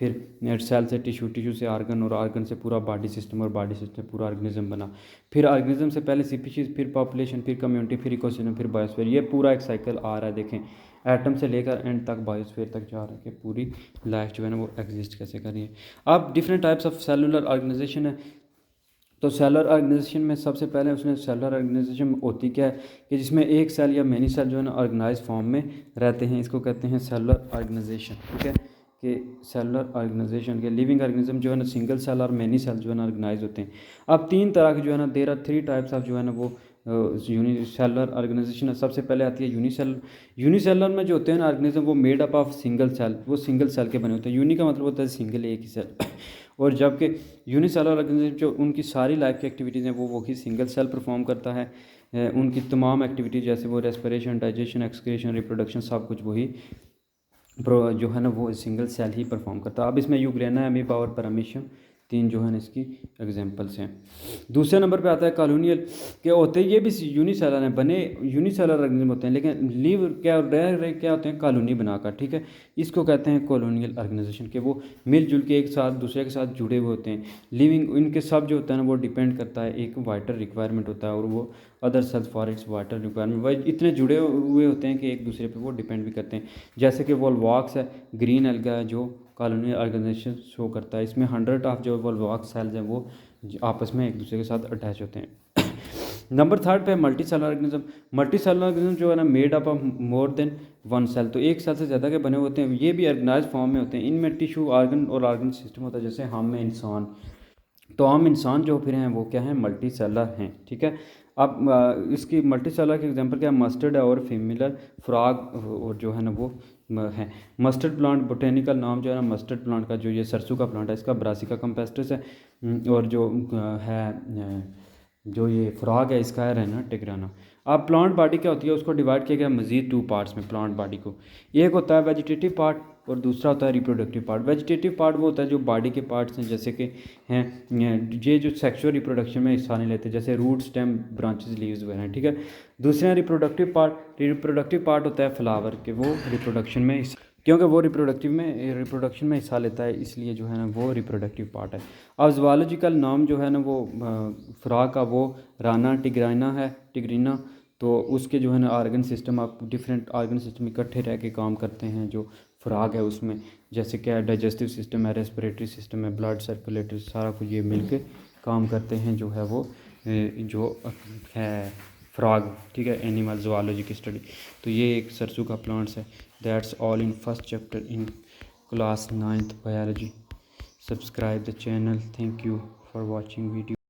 फिर सेल से टिश्यू, टिश्यू से आर्गन, और आर्गन से पूरा बॉडी सिस्टम, और बॉडी सिस्टम पूरा ऑर्गेनिज्म बना। फिर ऑर्गेनिज्म से पहले स्पीशीज़, फिर पॉपुलेशन, फिर कम्युनिटी, फिर इकोसिस्टम, फिर बायोस्फीयर। ये पूरा एक साइकिल आ रहा है। देखें एटम से लेकर एंड तक बायोस्फीयर तक जा रहा है कि पूरी लाइफ जो है ना वो एग्जिस्ट कैसे कर रही है। अब different types of cellular organisation है। तो सेलुलर ऑर्गेनाइजेशन में सबसे पहले उसने सेलुलर ऑर्गेनाइजेशन होती क्या है कि जिसमें एक सेल या मैनी सेल जो है ना ऑर्गेनाइज फॉर्म में रहते हैं, इसको कहते हैं सेलुलर ऑर्गेनाइजेशन। ठीक है कि सेलुलर ऑर्गेनाइजेशन के लिविंग ऑर्गेनिज्म जो है ना सिंगल सेल और मैनी सेल जो है ना ऑर्गेनाइज होते हैं। अब तीन तरह के जो है ना देयर आर 3 टाइप्स ऑफ जो है ना वो यूनिसेलुलर ऑर्गेनाइजेशन है। सबसे पहले आती है यूनिसेलुलर। यूनिसेलुलर में जो होते हैं ना ऑर्गेनिज्म वो made up of single cell, वो सिंगल सेल के बने होते हैं। यूनि का मतलब होता है सिंगल, एक ही सेल। और जबकि यूनिसेलुलर ऑर्गेनिज्म जो उनकी सारी लाइफ की एक्टिविटीज़ हैं वो ही सिंगल सेल परफॉर्म करता है। उनकी तमाम एक्टिविटीज़ जैसे वो रेस्पिरेशन, डाइजेशन, एक्सक्रीशन, रिप्रोडक्शन सब कुछ वही जो है ना वो सिंगल सेल ही परफॉर्म करता है। अब इसमें यूग्रेना, अमीबा और पैरामीशियम 3 जो है ना इसकी एग्जांपल्स हैं। दूसरे नंबर पे आता है कॉलोनियल के होते हैं, ये भी यूनिसेलर हैं, बने यूनिसेलर ऑर्गेनिज्म होते हैं, लेकिन लीव क्या रह क्या होते हैं कॉलोनी बनाकर। ठीक है, इसको कहते हैं कॉलोनियल ऑर्गेनाइजेशन के वो मिलजुल के एक साथ दूसरे के साथ जुड़े हुए होते हैं। लिविंग इनके सब जो होता है ना वो डिपेंड करता है, एक वाटर रिक्वायरमेंट होता है और वो other sales for its water requirement, वही इतने जुड़े हुए होते हैं कि एक दूसरे पे वो डिपेंड भी करते हैं। जैसे कि वोल्वॉक्स है, ग्रीन एल्गा है जो कॉलोनियल ऑर्गेनाइजेशन शो करता है। इसमें 100 ऑफ जो वोल्वॉक्स सेल्स हैं वो आपस में एक दूसरे के साथ अटैच होते हैं। नंबर 3 पे multicellular organism. Multicellular organism जो है ना made up of more than 1 cell, तो एक सेल से ज़्यादा के बने होते हैं। ये भी ऑर्गेनाइज फॉर्म में होते हैं। इनमें टिश्यू, आर्गन और ऑर्गन सिस्टम होता है। जैसे हम में इंसान, तो हम इंसान जो फिर हैं वो क्या हैं, मल्टी सेलुलर हैं। ठीक है, अब इसकी मल्टी सेलुलर के एग्जांपल क्या है, मस्टर्ड है और फीमेलर फ्रॉग, और जो है ना वो है मस्टर्ड प्लांट। बोटेनिकल नाम जो है ना मस्टर्ड प्लांट का, जो ये सरसों का प्लांट है, इसका ब्रासिका कंपेस्टस है। और जो है जो ये फ्रॉग है इसका है रहना टिग्राना। अब प्लांट बॉडी क्या होती है, उसको डिवाइड किया गया मज़ीद 2 पार्ट्स में प्लांट बॉडी को। एक होता है वेजिटेटिव पार्ट और दूसरा होता है रिप्रोडक्टिव पार्ट। वेजिटेटिव पार्ट वो होता है जो बॉडी के पार्ट्स हैं, जैसे कि हैं ये जो सेक्सुअल रिप्रोडक्शन में हिस्सा नहीं लेते, जैसे रूट, स्टेम, ब्रांचेस, लीव्स वगैरह हैं। ठीक है, दूसरा रिप्रोडक्टिव पार्ट होता है फ्लावर के, वो रिप्रोडक्शन में क्योंकि वो रिप्रोडक्शन में हिस्सा लेता है, इसलिए जो है ना वो रिप्रोडक्टिव पार्ट है। अब ज़ूलॉजिकल नाम जो है ना वो फ्रॉग का वो राना टिग्राना है, टिग्रीना। तो उसके जो है ना ऑर्गन सिस्टम, आप डिफरेंट ऑर्गन सिस्टम इकट्ठे रह के काम करते हैं जो फ्रॉग है उसमें, जैसे क्या डाइजेस्टिव सिस्टम है, रेस्पिरेटरी सिस्टम है, ब्लड सर्कुलेटरी, सारा कुछ ये मिल के काम करते हैं जो है वो जो है फ्रॉग। ठीक है, एनिमल ज़ूलॉजी की स्टडी। तो ये एक सरसों का प्लांट्स है। That's all in first chapter in class 9th biology. Subscribe the channel. Thank you for watching video.